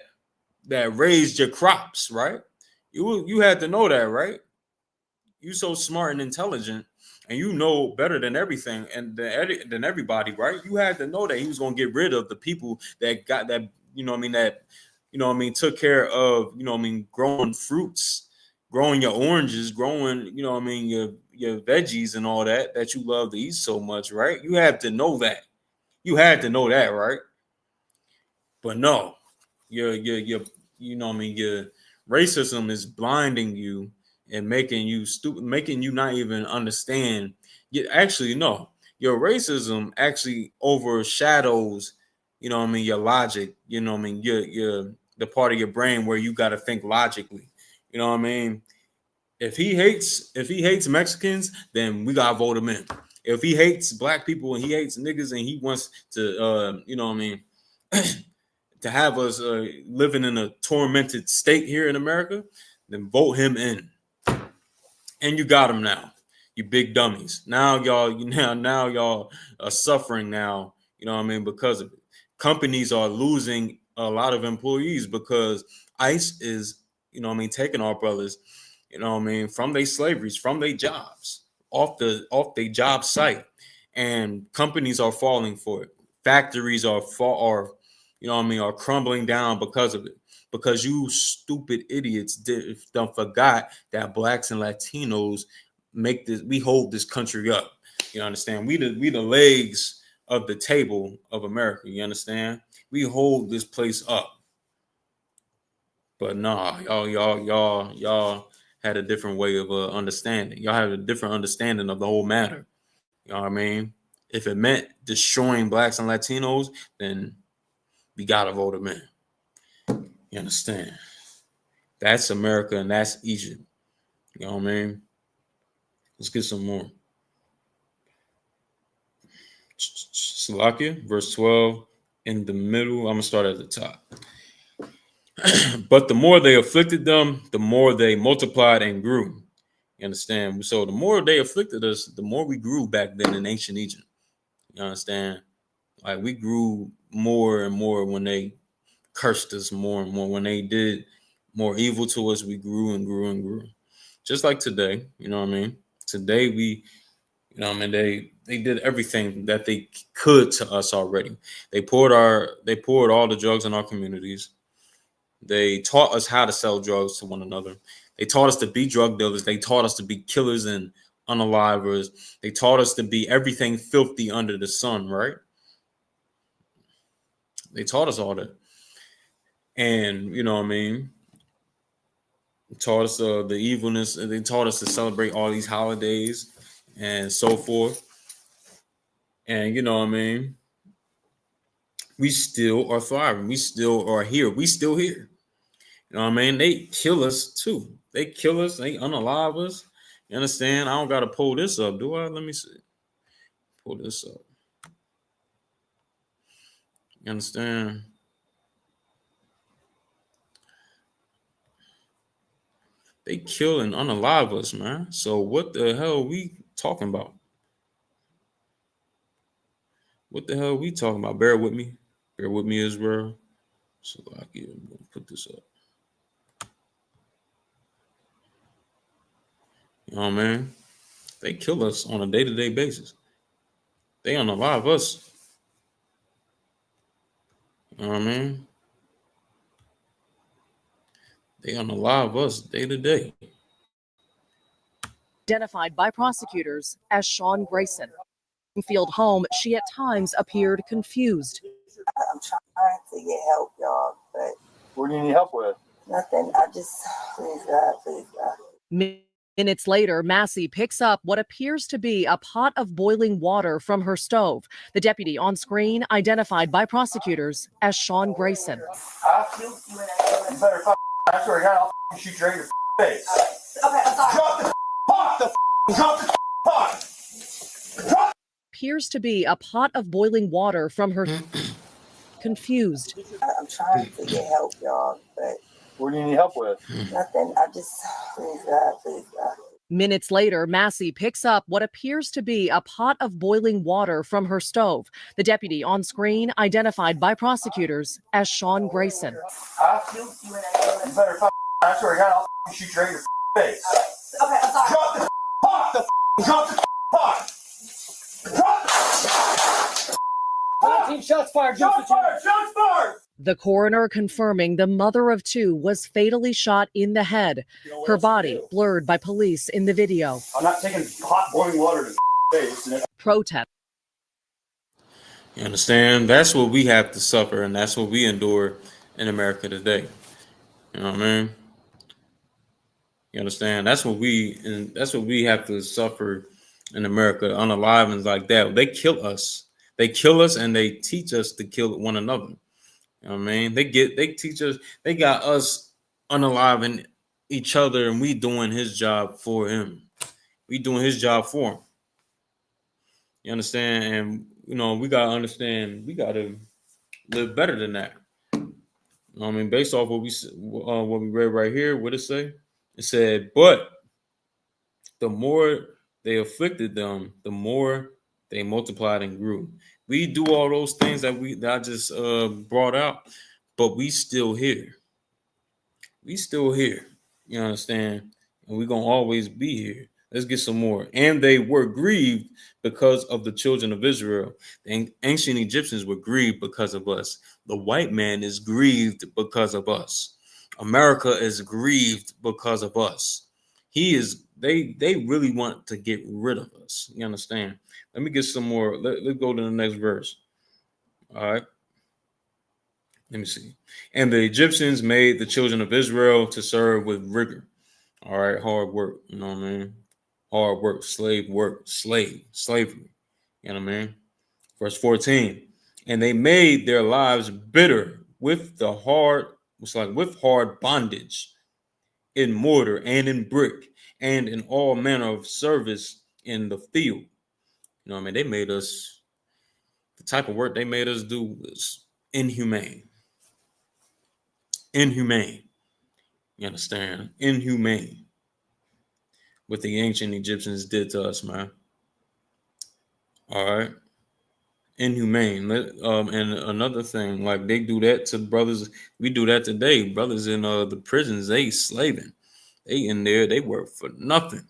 raised your crops, right? You had to know that, right? You so smart and intelligent, and you know better than everything and than everybody, right? You had to know that he was going to get rid of the people that got that, took care of, growing fruits, growing your oranges, growing, your veggies and all that you love to eat so much, right? You had to know that. You had to know that, right? But no, your your racism is blinding you and making you stupid, making you not even understand. Actually, no, your racism actually overshadows, your logic, your the part of your brain where you got to think logically. You know what I mean? If he hates Mexicans, then we gotta vote him in. If he hates black people and he hates niggas and he wants to, to have us living in a tormented state here in America, then vote him in. And you got him now, you big dummies. Now y'all are suffering now. You know what I mean? Because of it, companies are losing a lot of employees because ICE is, taking our brothers, from their slaveries, from their jobs, off their job site, and companies are falling for it. Factories are are crumbling down because of it. Because you stupid idiots don't forgot that blacks and Latinos we hold this country up. You understand? We the legs of the table of America. You understand? We hold this place up. But nah, y'all had a different way of understanding. Y'all have a different understanding of the whole matter. You know what I mean? If it meant destroying blacks and Latinos, then we gotta vote them in. You understand? That's America and that's Egypt. You know what I mean? Let's get some more. Salakia, verse 12, in the middle. I'm going to start at the top. But the more they afflicted them, the more they multiplied and grew. You understand? So the more they afflicted us, the more we grew back then in ancient Egypt. You understand? Like we grew more and more when they cursed us more and more. When they did more evil to us, we grew and grew and grew. Just like today, you know what I mean? Today they did everything that they could to us already. They poured all the drugs in our communities. They taught us how to sell drugs to one another. They taught us to be drug dealers. They taught us to be killers and unalivers. They taught us to be everything filthy under the sun, right? They taught us all that. And you know what I mean? Taught us the evilness, and they taught us to celebrate all these holidays and so forth. And you know what I mean? We still are thriving. We still are here. We still here. You know what I mean? They kill us too. They kill us. They unalive us. You understand? I don't got to pull this up, do I? Let me see. Pull this up. You understand? They kill and unalive us, man. So what the hell are we talking about? What the hell are we talking about? Bear with me. Bear with me, Israel. So I'm gonna put this up. You know what I mean? They kill us on a day-to-day basis. They unalive us. You know what I mean? They unalive us day to day. Identified by prosecutors as Sean Grayson. Field home, she at times appeared confused. I'm trying to get help, y'all, but What do you need help with? nothing. I just, please God, please God. Minutes later, Massey picks up what appears to be a pot of boiling water from her stove. The deputy on screen identified by prosecutors as Sean Grayson. I'll shoot you in that. You better I swear to God, I'll shoot you right in your face. Okay, I'm sorry. Drop the pot! Drop the pot! Appears to be a pot of boiling water from her confused. I'm trying to get help, y'all, but What do you need help with? nothing. I just, please God, please God. Minutes later, Massey picks up what appears to be a pot of boiling water from her stove. The deputy on screen identified by prosecutors as Sean Grayson. I'll shoot you in that. You better I swear to God, I'll shoot you right in your face. Okay, I'm sorry. Drop the pot! Drop the pot! Drop the 19 shots fired. Shots fired! Shots fired! The coroner confirming the mother of two was fatally shot in the head, her body blurred by police in the video. I'm not taking hot boiling water to the face. Protest. You understand? That's what we have to suffer, and that's what we endure in America today. You know what I mean? You understand? That's what we have to suffer in America, unalivings like that. They kill us. They kill us, and they teach us to kill one another. You know what I mean? They teach us, they got us unaliving each other, and we doing his job for him. We doing his job for him. You understand? And you know, we gotta understand, we gotta live better than that. You know what I mean? Based off what we read right here, what it say? It said, but the more they afflicted them, the more they multiplied and grew. We do all those things that I just brought out, but we still here. We still here. You understand? And we're gonna always be here. Let's get some more. And they were grieved because of the children of Israel. The ancient Egyptians were grieved because of us. The white man is grieved because of us. America is grieved because of us. They really want to get rid of us. You understand? Let me get some more. Let's go to the next verse. All right. Let me see. And the Egyptians made the children of Israel to serve with rigor. All right, hard work. You know what I mean? Hard work, slavery. You know what I mean? Verse 14. And they made their lives bitter with with hard bondage in mortar and in brick and in all manner of service in the field. You know what I mean? They made us, the type of work they made us do was inhumane. Inhumane. You understand? Inhumane. What the ancient Egyptians did to us, man. All right. Inhumane. And another thing, like they do that to brothers. We do that today. Brothers in the prisons, they slaving. They in there, they work for nothing.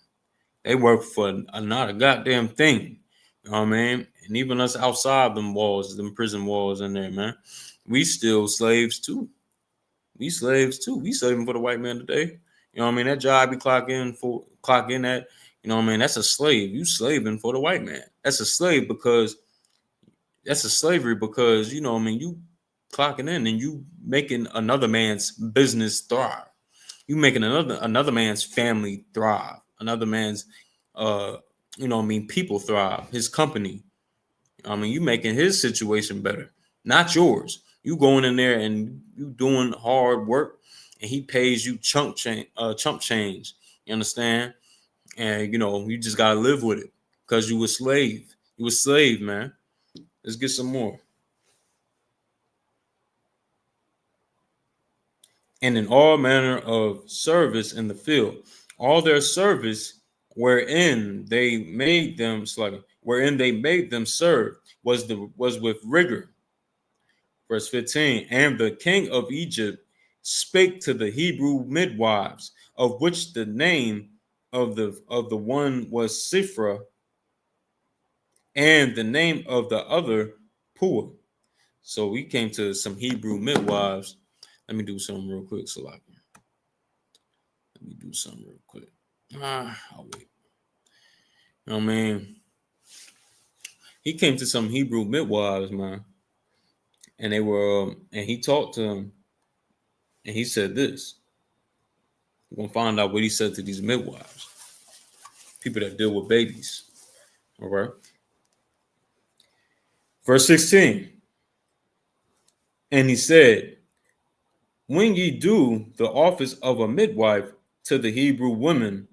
They work for not a goddamn thing. You know what I mean? And even us outside them walls, them prison walls in there, man. We still slaves too. We slaves too. We slaving for the white man today. You know what I mean? That job you clock in at, you know what I mean? That's a slave. You slaving for the white man. That's a slavery because, you know what I mean, you clocking in and you making another man's business thrive. You making another man's family thrive. Another man's you know what I mean, people thrive. His company. I mean, you making his situation better. not yours. You going in there and you doing hard work, and he pays you chump change. You understand? And you just gotta live with it because you a slave. You a slave, man. Let's get some more. And in all manner of service in the field, all their service wherein they made them serve was with rigor. Verse 15, and the king of Egypt spake to the Hebrew midwives, of which the name of the one was Sifra, and the name of the other Pua. So we came to some Hebrew midwives. Let me do something real quick, Salaki. Let me do something real quick. I'll wait. You know what I mean? He came to some Hebrew midwives, man. And they were, and he talked to them, and he said this. We're going to find out what he said to these midwives, people that deal with babies. All right. Verse 16. And he said, when ye do the office of a midwife to the Hebrew women,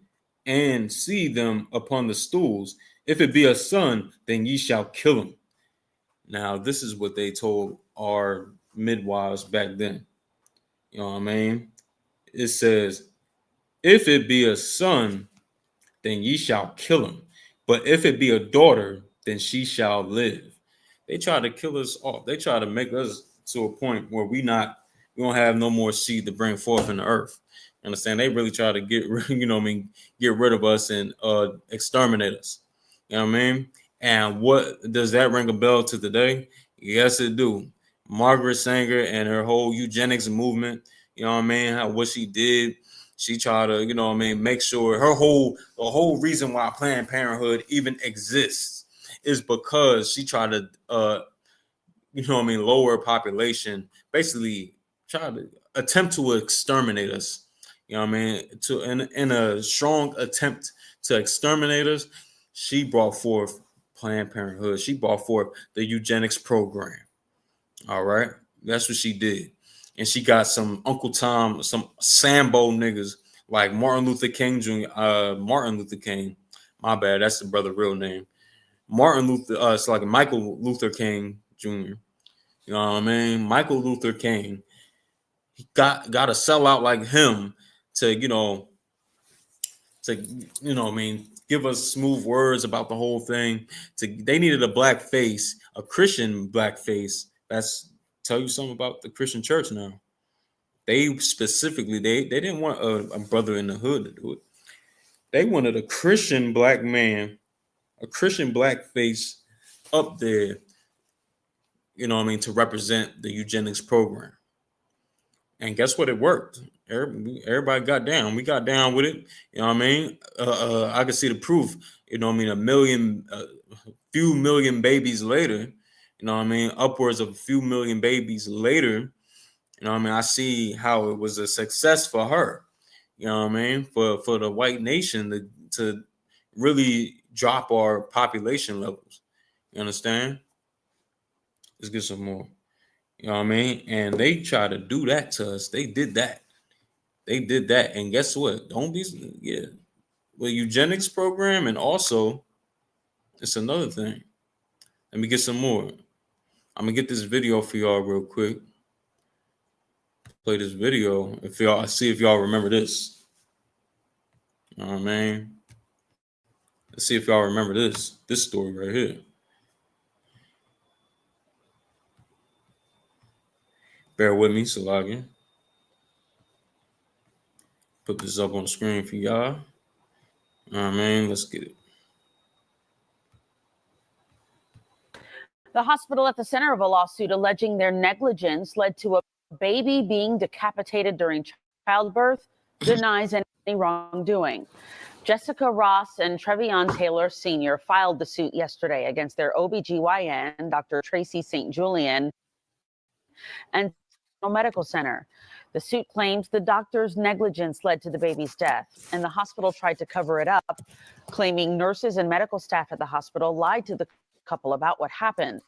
and see them upon the stools, if it be a son, then ye shall kill him. Now, this is what they told our midwives back then. You know what I mean? It says, if it be a son, then ye shall kill him. But if it be a daughter, then she shall live. They try to kill us off. They try to make us to a point where we don't have no more seed to bring forth in the earth. You understand? They really try to get rid of us and exterminate us. You know what I mean? And what does that ring a bell to today? Yes, it do. Margaret Sanger and her whole eugenics movement, you know what I mean? What she did, she tried to, make sure the whole reason why Planned Parenthood even exists is because she tried to, lower population, basically try to attempt to exterminate us. You know what I mean? In a strong attempt to exterminate us, she brought forth Planned Parenthood. She brought forth the eugenics program. All right. That's what she did. And she got some Uncle Tom, some Sambo niggas like Martin Luther King Jr. Martin Luther King. My bad. That's the brother real name. Martin Luther, it's like Michael Luther King Jr. You know what I mean? Michael Luther King. He got to sell out like him to, give us smooth words about the whole thing. They needed a black face, a Christian black face. That's tell you something about the Christian church now. They specifically, they didn't want a brother in the hood to do it. They wanted a Christian black man, a Christian black face up there, to represent the eugenics program. And guess what? It worked. Everybody got down. We got down with it. You know what I mean? I could see the proof. A few million babies later. You know what I mean? Upwards of a few million babies later. You know what I mean? I see how it was a success for her. You know what I mean? For the white nation to really drop our population levels. You understand? Let's get some more. You know what I mean? And they try to do that to us. They did that. And guess what? Don't be, Well, eugenics program, and also it's another thing. Let me get some more. I'm gonna get this video for y'all real quick. Play this video. See if y'all remember this. You know what I mean? Let's see if y'all remember this story right here. Bear with me, Salagi. Put this up on the screen for y'all. You know what I mean? Let's get it. The hospital at the center of a lawsuit alleging their negligence led to a baby being decapitated during childbirth denies any wrongdoing. Jessica Ross and Trevion Taylor Sr. filed the suit yesterday against their OBGYN, Dr. Tracy St. Julian, and Medical Center. The suit claims the doctor's negligence led to the baby's death, and the hospital tried to cover it up, claiming nurses and medical staff at the hospital lied to the couple about what happened.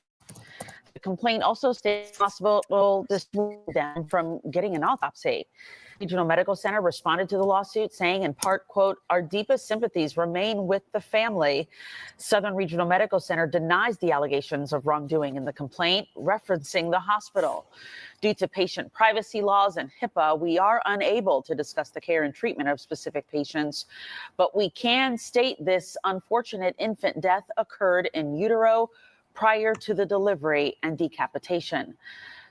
The complaint also states the hospital dismissed them from getting an autopsy. Regional Medical Center responded to the lawsuit, saying in part, quote, "Our deepest sympathies remain with the family." Southern Regional Medical Center denies the allegations of wrongdoing in the complaint, referencing the hospital. Due to patient privacy laws and HIPAA, we are unable to discuss the care and treatment of specific patients, but we can state this unfortunate infant death occurred in utero prior to the delivery and decapitation.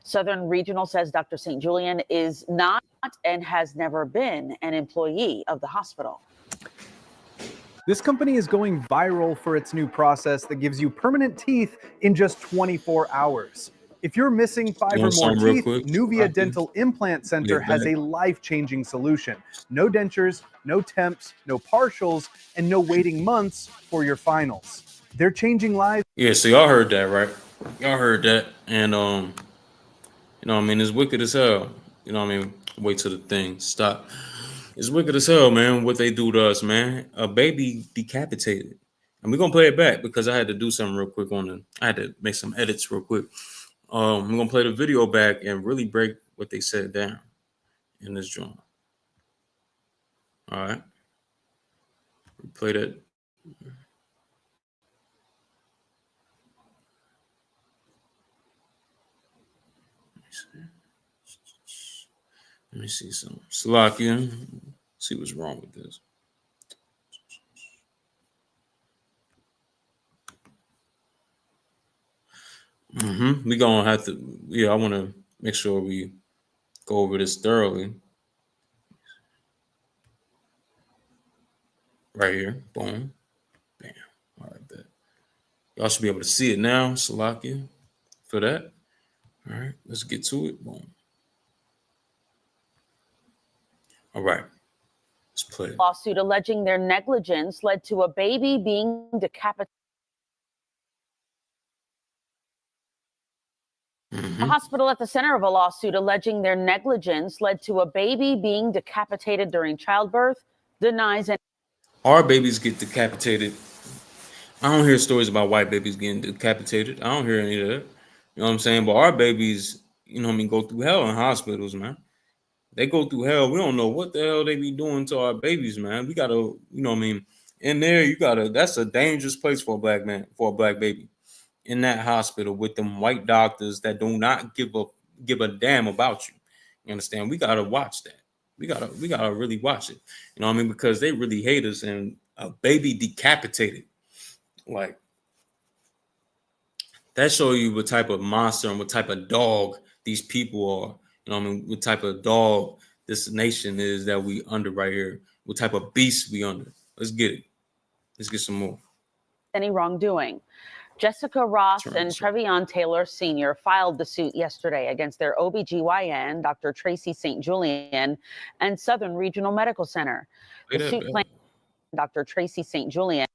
Southern Regional says Dr. St. Julian is not and has never been an employee of the hospital. This company is going viral for its new process that gives you permanent teeth in just 24 hours. If you're missing 5 or more teeth, Nuvia Dental Implant Center has a life-changing solution. No dentures, no temps, no partials, and no waiting months for your finals. They're changing lives. Yeah, so y'all heard that, right? Y'all heard that. And, you know what I mean? It's wicked as hell. You know what I mean? Wait till the thing stop. It's wicked as hell, man, what they do to us, man. A baby decapitated. And we're going to play it back because I had to do something real quick on it. I had to make some edits real quick. We're going to play the video back and really break what they said down in this joint. All right. Play that. Let me see some. Slovakia. See what's wrong with this. We gonna have to. Yeah, I want to make sure we go over this thoroughly. Right here. Boom. Bam. All right, bet. Y'all should be able to see it now. Slovakia for that. All right, let's get to it. Boom. All right. Let's play it. Lawsuit alleging their negligence led to a baby being decapitated. The hospital at the center of a lawsuit alleging their negligence led to a baby being decapitated during childbirth denies any. Our babies get decapitated. I don't hear stories about white babies getting decapitated. I don't hear any of that. You know what I'm saying? But our babies, you know what I mean, go through hell in hospitals, man. They go through hell. We don't know what the hell they be doing to our babies, man. We gotta, you know what I mean? In there, you gotta, that's a dangerous place for a black man, for a black baby. In that hospital with them white doctors that do not give a damn about you. You understand? We gotta watch that. We gotta really watch it. You know what I mean? Because they really hate us, and a baby decapitated. Like, that show you what type of monster and what type of dog these people are. You know what I mean? What type of dog this nation is that we under right here. What type of beast we under. Let's get it. Let's get some more. Any wrongdoing. Jessica Ross and Trevion Taylor Sr. filed the suit yesterday against their OBGYN, Dr. Tracy St. Julian, and Southern Regional Medical Center. The suit claims Dr. Tracy St. Julian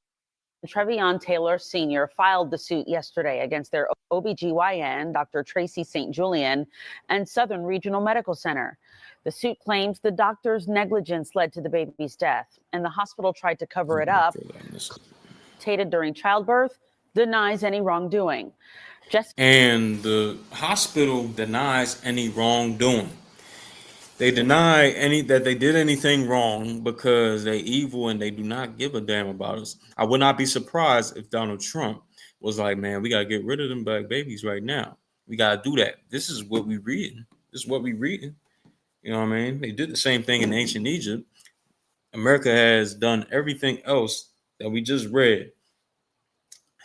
and Trevion Taylor Sr. filed the suit yesterday against their OBGYN, Dr. Tracy St. Julian, and Southern Regional Medical Center. The suit claims the doctor's negligence led to the baby's death, and the hospital tried to cover it up. During childbirth, denies any wrongdoing. And the hospital denies any wrongdoing. They deny that they did anything wrong because they're evil and they do not give a damn about us. I would not be surprised if Donald Trump was like, man, we got to get rid of them black babies right now. We got to do that. This is what we reading. This is what we reading. You know what I mean? They did the same thing in ancient Egypt. America has done everything else that we just read.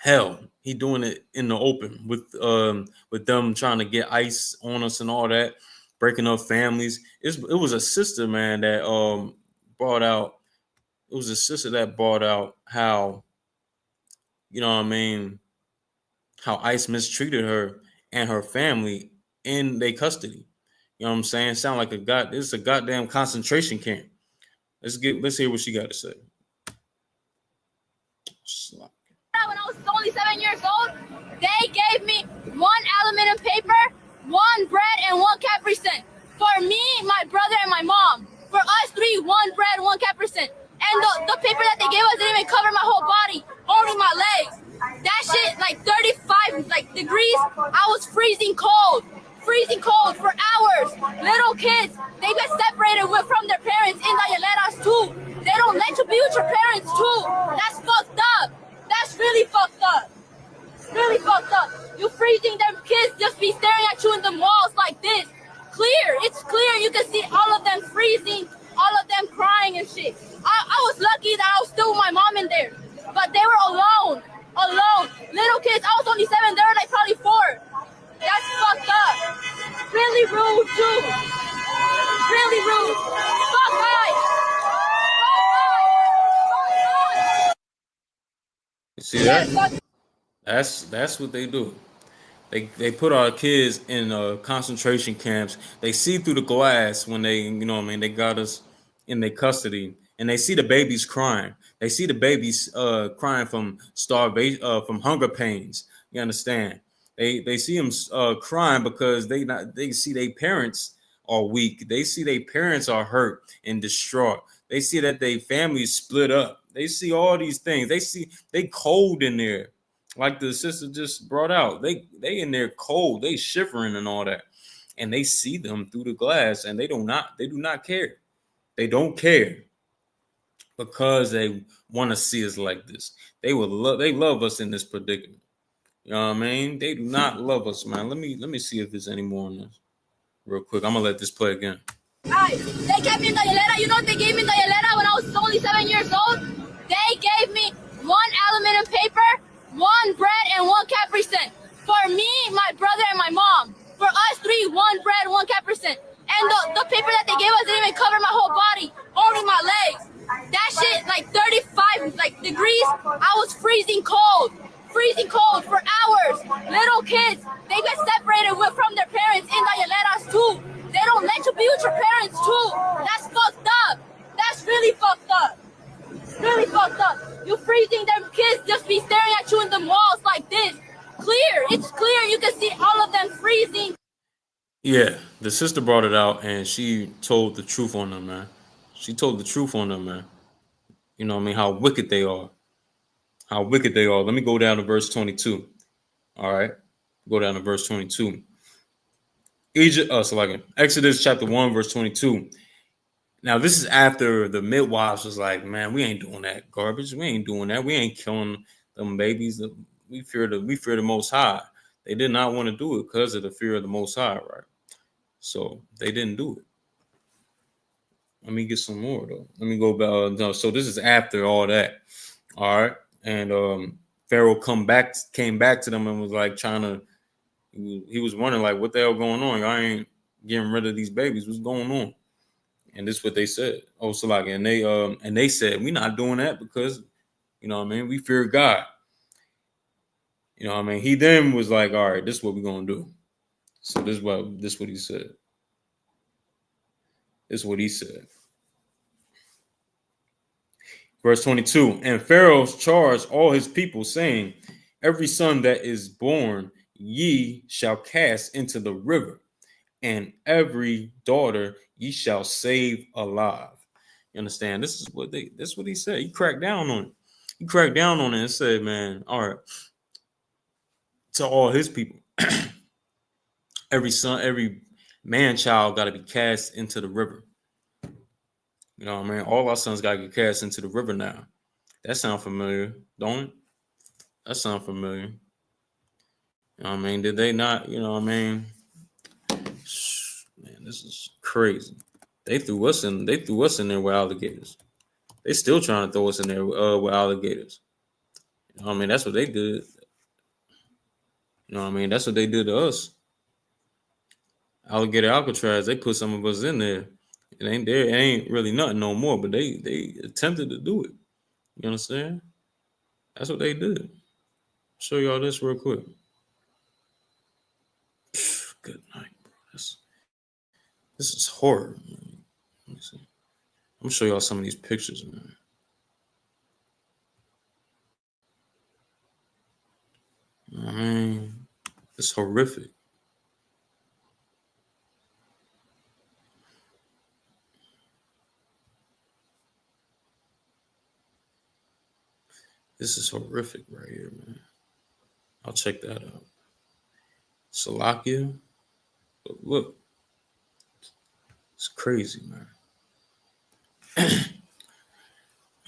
Hell, he doing it in the open with them trying to get ICE on us and all that, breaking up families. It was a sister, man, that brought out. It was a sister that brought out how, you know what I mean, how ICE mistreated her and her family in their custody. You know what I'm saying? Sound like it's a goddamn concentration camp. Let's hear what she got to say. When I was only 7 years old, they gave me 1 aluminum paper, 1 bread, and 1 Capri Sun. For me, my brother, and my mom. For us 3, 1 bread, 1 Capri Sun. And the paper that they gave us didn't even cover my whole body, only my legs. That shit, like 35 degrees. I was freezing cold for hours. Little kids, they get separated from their parents in the hieleras too. They don't let you be with your parents too. That's fucked up. That's really fucked up. Really fucked up. You freezing them kids just be staring at you in the walls like this. Clear. It's clear. You can see all of them freezing, all of them crying and shit. I was lucky that I was still with my mom in there. But they were alone. Alone. Little kids. I was only 7. They were like probably 4. That's fucked up. Really rude too. Really rude. Fuck guys. You see that? That's what they do. They put our kids in concentration camps. They see through the glass when they, they got us in their custody, and they see the babies crying. They see the babies crying from starvation, from hunger pains. You understand? They see them crying because they see their parents are weak. They see their parents are hurt and distraught. They see that their families split up. They see all these things. They see they cold in there. Like the sister just brought out, they in there cold, they shivering and all that, and they see them through the glass, and they do not care. They don't care because they want to see us like this. They love us in this predicament. You know what I mean? They do not love us, man. Let me see if there's any more on this real quick. I'm gonna let this play again. They kept me in the hielera. You know what they gave me in the hielera when I was only 7 years old? They gave me 1 aluminum paper, 1 bread, and 1 Capri Sun. For me, my brother, and my mom. For us 3, 1 bread, 1 Capri Sun. And the paper that they gave us didn't even cover my whole body, only my legs. That shit, like 35 degrees. I was freezing cold for hours. Little kids, they get separated from their parents in the hieleras too. They don't let you be with your parents too. That's fucked up. That's really fucked up. Really fucked up. You freezing them kids just be staring at you in the walls like this. Clear. It's clear. You can see all of them freezing. Yeah, the sister brought it out, and she told the truth on them, man. She told the truth on them, man. You know what I mean? How wicked they are. How wicked they are. Let me go down to verse 22. All right. Go down to verse 22. Exodus chapter 1, verse 22. Now, this is after the midwives was like, man, we ain't doing that garbage. We ain't doing that. We ain't killing them babies. We fear the Most High. They did not want to do it because of the fear of the Most High, right? So they didn't do it. Let me get some more though. Let me go back. No, so this is after all that. All right. And Pharaoh came back to them and was like trying to. He was wondering like, what the hell going on? I ain't getting rid of these babies. What's going on? And this is what they said. Oh, so like, and they said, we're not doing that because, you know what I mean, we fear God. You know what I mean? He then was like, all right, this is what we're gonna do. So this is what he said. This is what he said. Verse 22. And Pharaoh charged all his people, saying, every son that is born ye shall cast into the river, and every daughter ye shall save alive. You understand? This is what he said. He cracked down on it. He cracked down on it and said, man, all right, to all his people, every man child got to be cast into the river. You know what I mean? All our sons got to get cast into the river now. That sound familiar, don't it? That sound familiar. You know what I mean? Did they not? You know what I mean? Man, this is crazy. They threw us in there with alligators. They still trying to throw us in there with alligators. You know what I mean? That's what they did. You know what I mean? That's what they did to us. Alligator Alcatraz, they put some of us in there. It ain't really nothing no more, but they attempted to do it. You understand? That's what they did. Show y'all this real quick. Good night, bro. This is horror, man. Let me see. I'm gonna show y'all some of these pictures, man. I mean, it's horrific. This is horrific right here, man. I'll check that out. Slovakia. But look, it's crazy, man.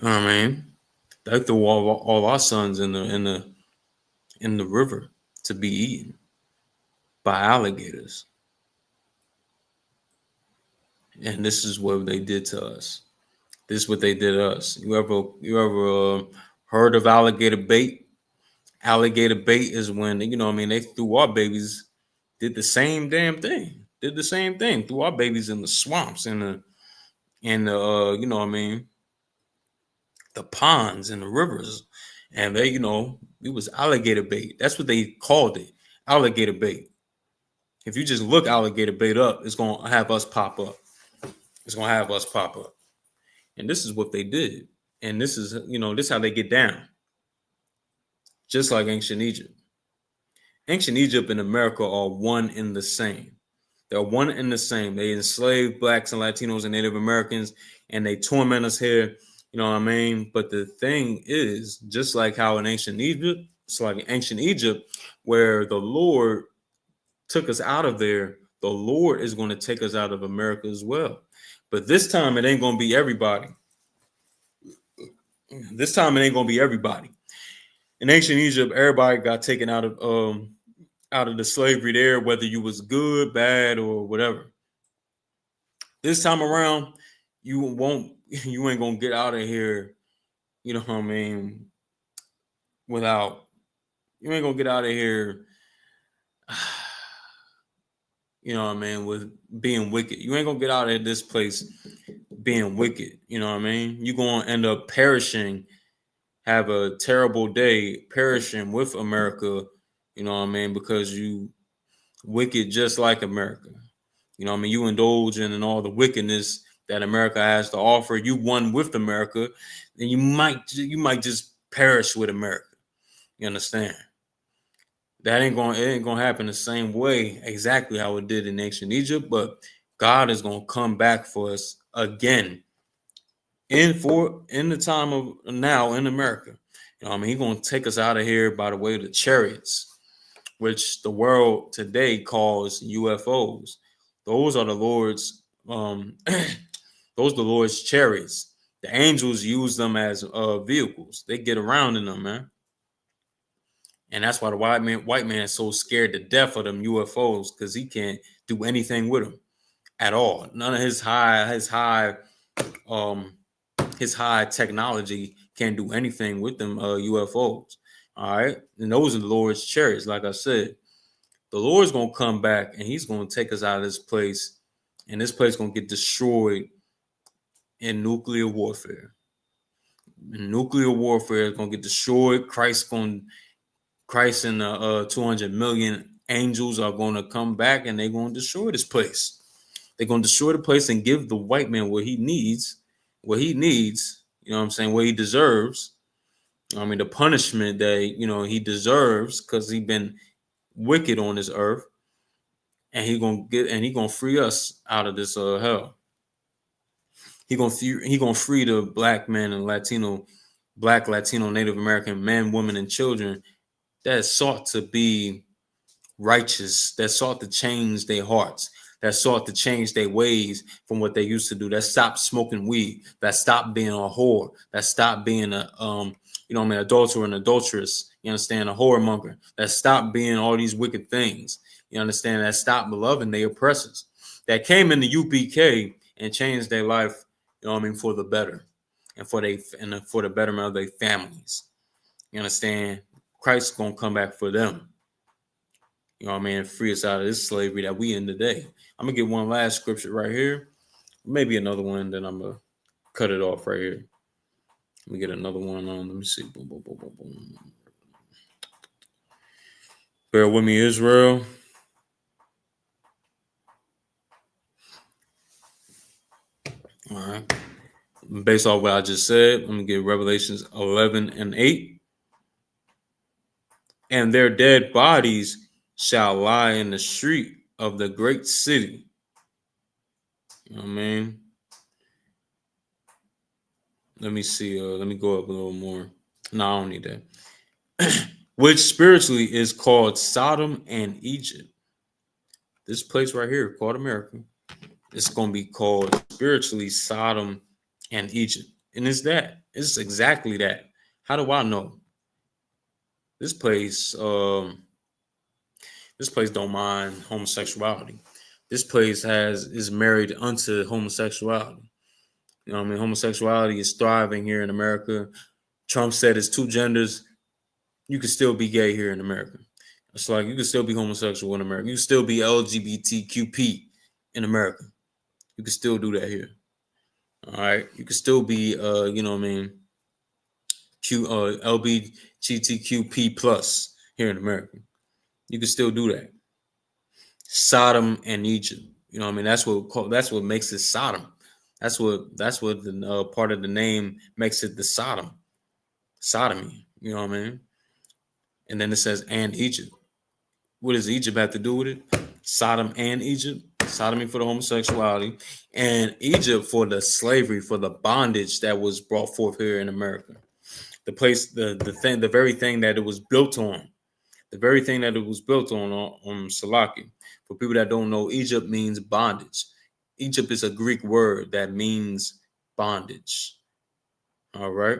I mean, they threw all our sons in the river to be eaten by alligators. And this is what they did to us. This is what they did to us. You ever heard of alligator bait? Alligator bait is when, they threw our babies, did the same damn thing. Did the same thing. Threw our babies in the swamps and the ponds and the rivers. And they, it was alligator bait. That's what they called it. Alligator bait. If you just look alligator bait up, it's gonna have us pop up. It's gonna have us pop up. And this is what they did. And this is, this is how they get down. Just like ancient Egypt. Ancient Egypt and America are one in the same. They're one in the same. They enslaved blacks and Latinos and Native Americans, and they torment us here. You know what I mean? But the thing is, just like how in ancient Egypt, it's like in ancient Egypt, where the Lord took us out of there, the Lord is going to take us out of America as well. But this time, it ain't going to be everybody. This time, it ain't going to be everybody. In ancient Egypt, everybody got taken out of the slavery there, whether you was good, bad, or whatever. This time around, you ain't gonna get out of here, you know what I mean, you ain't gonna get out of here, you know what I mean, with being wicked. You ain't gonna get out of this place being wicked, you know what I mean? You're gonna end up perishing, have a terrible day perishing with America, you know what I mean, because you wicked just like America. You know what I mean? You indulge in all the wickedness that America has to offer. You won with America, then you might just perish with America. You understand? It ain't gonna happen the same way exactly how it did in ancient Egypt, but God is gonna come back for us again in the time of now in America. You know what I mean? He's gonna take us out of here by the way of the chariots, which the world today calls UFOs. Those are the Lord's those are the Lord's chariots. The angels use them as vehicles. They get around in them, man. And that's why the white man is so scared to death of them UFOs, because he can't do anything with them at all. None of his high technology can do anything with them UFOs. All right. And those are the Lord's chariots, like I said. The Lord's gonna come back and he's gonna take us out of this place, and this place gonna get destroyed in nuclear warfare. And nuclear warfare is gonna get destroyed. Christ and the 200 million angels are gonna come back, and they're gonna destroy this place. They're gonna destroy the place and give the white man what he needs. You know what I'm saying? What he deserves. I mean, the punishment that he deserves, because he's been wicked on this earth. And he gonna free us out of this hell. He gonna free the black man and Black, Latino, Native American men, women, and children that sought to be righteous, that sought to change their hearts, that sought to change their ways from what they used to do, that stopped smoking weed, that stopped being a whore, that stopped being a adulterer and adulteress. You understand? A whoremonger, that stopped being all these wicked things. You understand? That stopped loving their oppressors, that came in the UPK and changed their life, for the better, and for the betterment of their families. You understand? Christ's gonna come back for them. You know what I mean? Free us out of this slavery that we in today. I'm gonna get one last scripture right here, maybe another one, then I'm gonna cut it off right here. Let me get another one on. Let me see. Boom, boom, boom, boom, boom. Bear with me, Israel. All right. Based off what I just said, let me get Revelations 11:8. And their dead bodies shall lie in the street of the great city. You know what I mean? Let me see. Let me go up a little more. No, I don't need that. which spiritually is called Sodom and Egypt. This place right here called America, it's going to be called spiritually Sodom and Egypt. And it's that. It's exactly that. How do I know? This place don't mind homosexuality. This place is married unto homosexuality. You know what I mean? Homosexuality is thriving here in America. Trump said it's two genders. You can still be gay here in America. It's like you can still be homosexual in America. You can still be LGBTQP in America. You can still do that here. All right. You can still be you know what I mean, LGBTQP plus here in America. You can still do that. Sodom and Egypt. You know what I mean? That's what makes it Sodom. That's what the part of the name makes it the Sodom. Sodomy. You know what I mean? And then it says and Egypt. What does Egypt have to do with it? Sodom and Egypt. Sodomy for the homosexuality, and Egypt for the slavery, for the bondage that was brought forth here in America. The place, the very thing that it was built on. The very thing that it was built on Salaki. For people that don't know, Egypt means bondage. Egypt is a Greek word that means bondage. All right,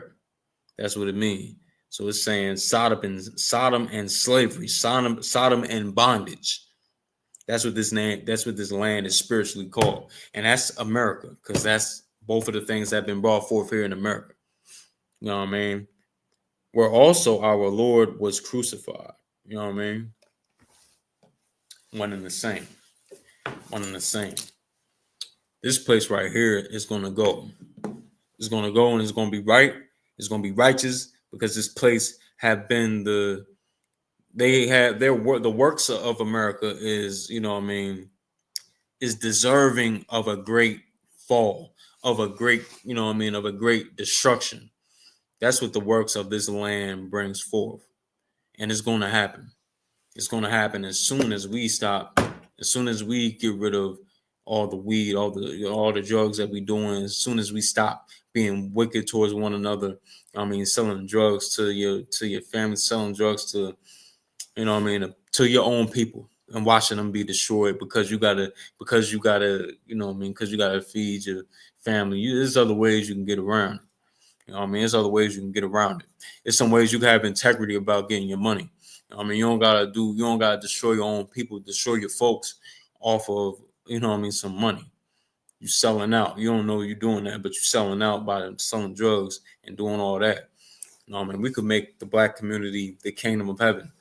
that's what it means. So it's saying Sodom and slavery, Sodom and bondage. That's what this land is spiritually called, and that's America, because that's both of the things that have been brought forth here in America. You know what I mean? Where also our Lord was crucified. You know what I mean? One and the same. One and the same. This place right here is going to go. It's going to go, and it's going to be right. It's going to be righteous, because this place have been the works of America is, you know what I mean, is deserving of a great fall, of a great, you know what I mean, of a great destruction. That's what the works of this land brings forth. And it's going to happen. It's going to happen as soon as we stop, as soon as we get rid of all the weed, all the drugs that we're doing, as soon as we stop being wicked towards one another. I mean, selling drugs to your family, selling drugs to, you know what I mean, to your own people, and watching them be destroyed because you gotta, you know what I mean, because you gotta feed your family. There's other ways you can get around it. You know what I mean? There's other ways you can get around it. There's some ways you can have integrity about getting your money. You know what I mean, you don't gotta destroy your own people, destroy your folks off of, you know what I mean, some money. You selling out. You don't know you're doing that, but you're selling out by selling drugs and doing all that. You know what I mean? We could make the black community the kingdom of heaven.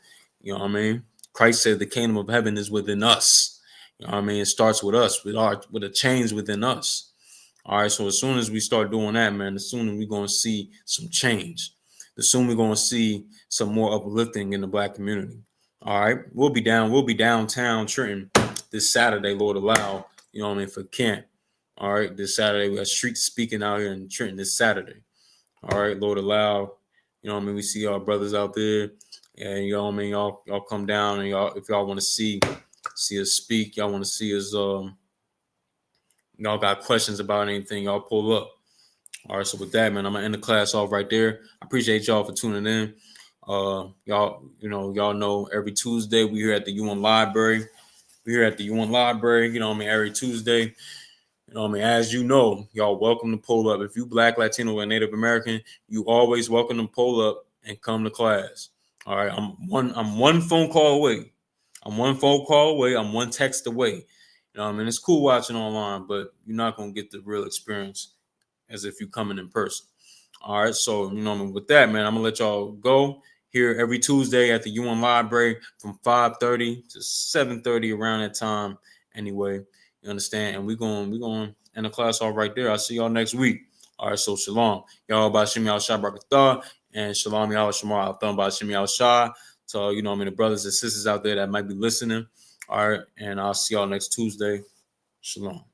You know what I mean? Christ said the kingdom of heaven is within us. You know what I mean? It starts with us, with a change within us. All right. So as soon as we start doing that, man, the sooner we're going to see some change. The sooner we're going to see some more uplifting in the black community. All right. We'll be downtown Trenton this Saturday, Lord allow. You know what I mean? For camp. All right. This Saturday, we have street speaking out here in Trenton this Saturday. All right. Lord allow. You know what I mean? We see our brothers out there. And you know what I mean, y'all come down, and y'all, if y'all want to see us speak, y'all want to see us, y'all got questions about anything, y'all pull up. All right, so with that, man, I'm gonna end the class off right there. I appreciate y'all for tuning in. Y'all know every Tuesday we here at the UN Library. We're here at the UN Library, you know what I mean, every Tuesday. You know what I mean? As you know, y'all welcome to pull up. If you Black, Latino, or Native American, you always welcome to pull up and come to class. All right, I'm one phone call away. I'm one text away. You know what I mean? It's cool watching online, but you're not going to get the real experience as if you're coming in person. All right, so, you know what I mean? With that, man, I'm going to let y'all go here every Tuesday at the UN Library from 5:30 to 7:30, around that time anyway. You understand? And we're going to end the class off right there. I'll see y'all next week. All right, so shalom. Y'all by Shimi al-Shabrakatah. And shalom, y'all, shamar, al-thumba, shimi al-shah. So, you know what I mean, the brothers and sisters out there that might be listening. All right, and I'll see y'all next Tuesday. Shalom.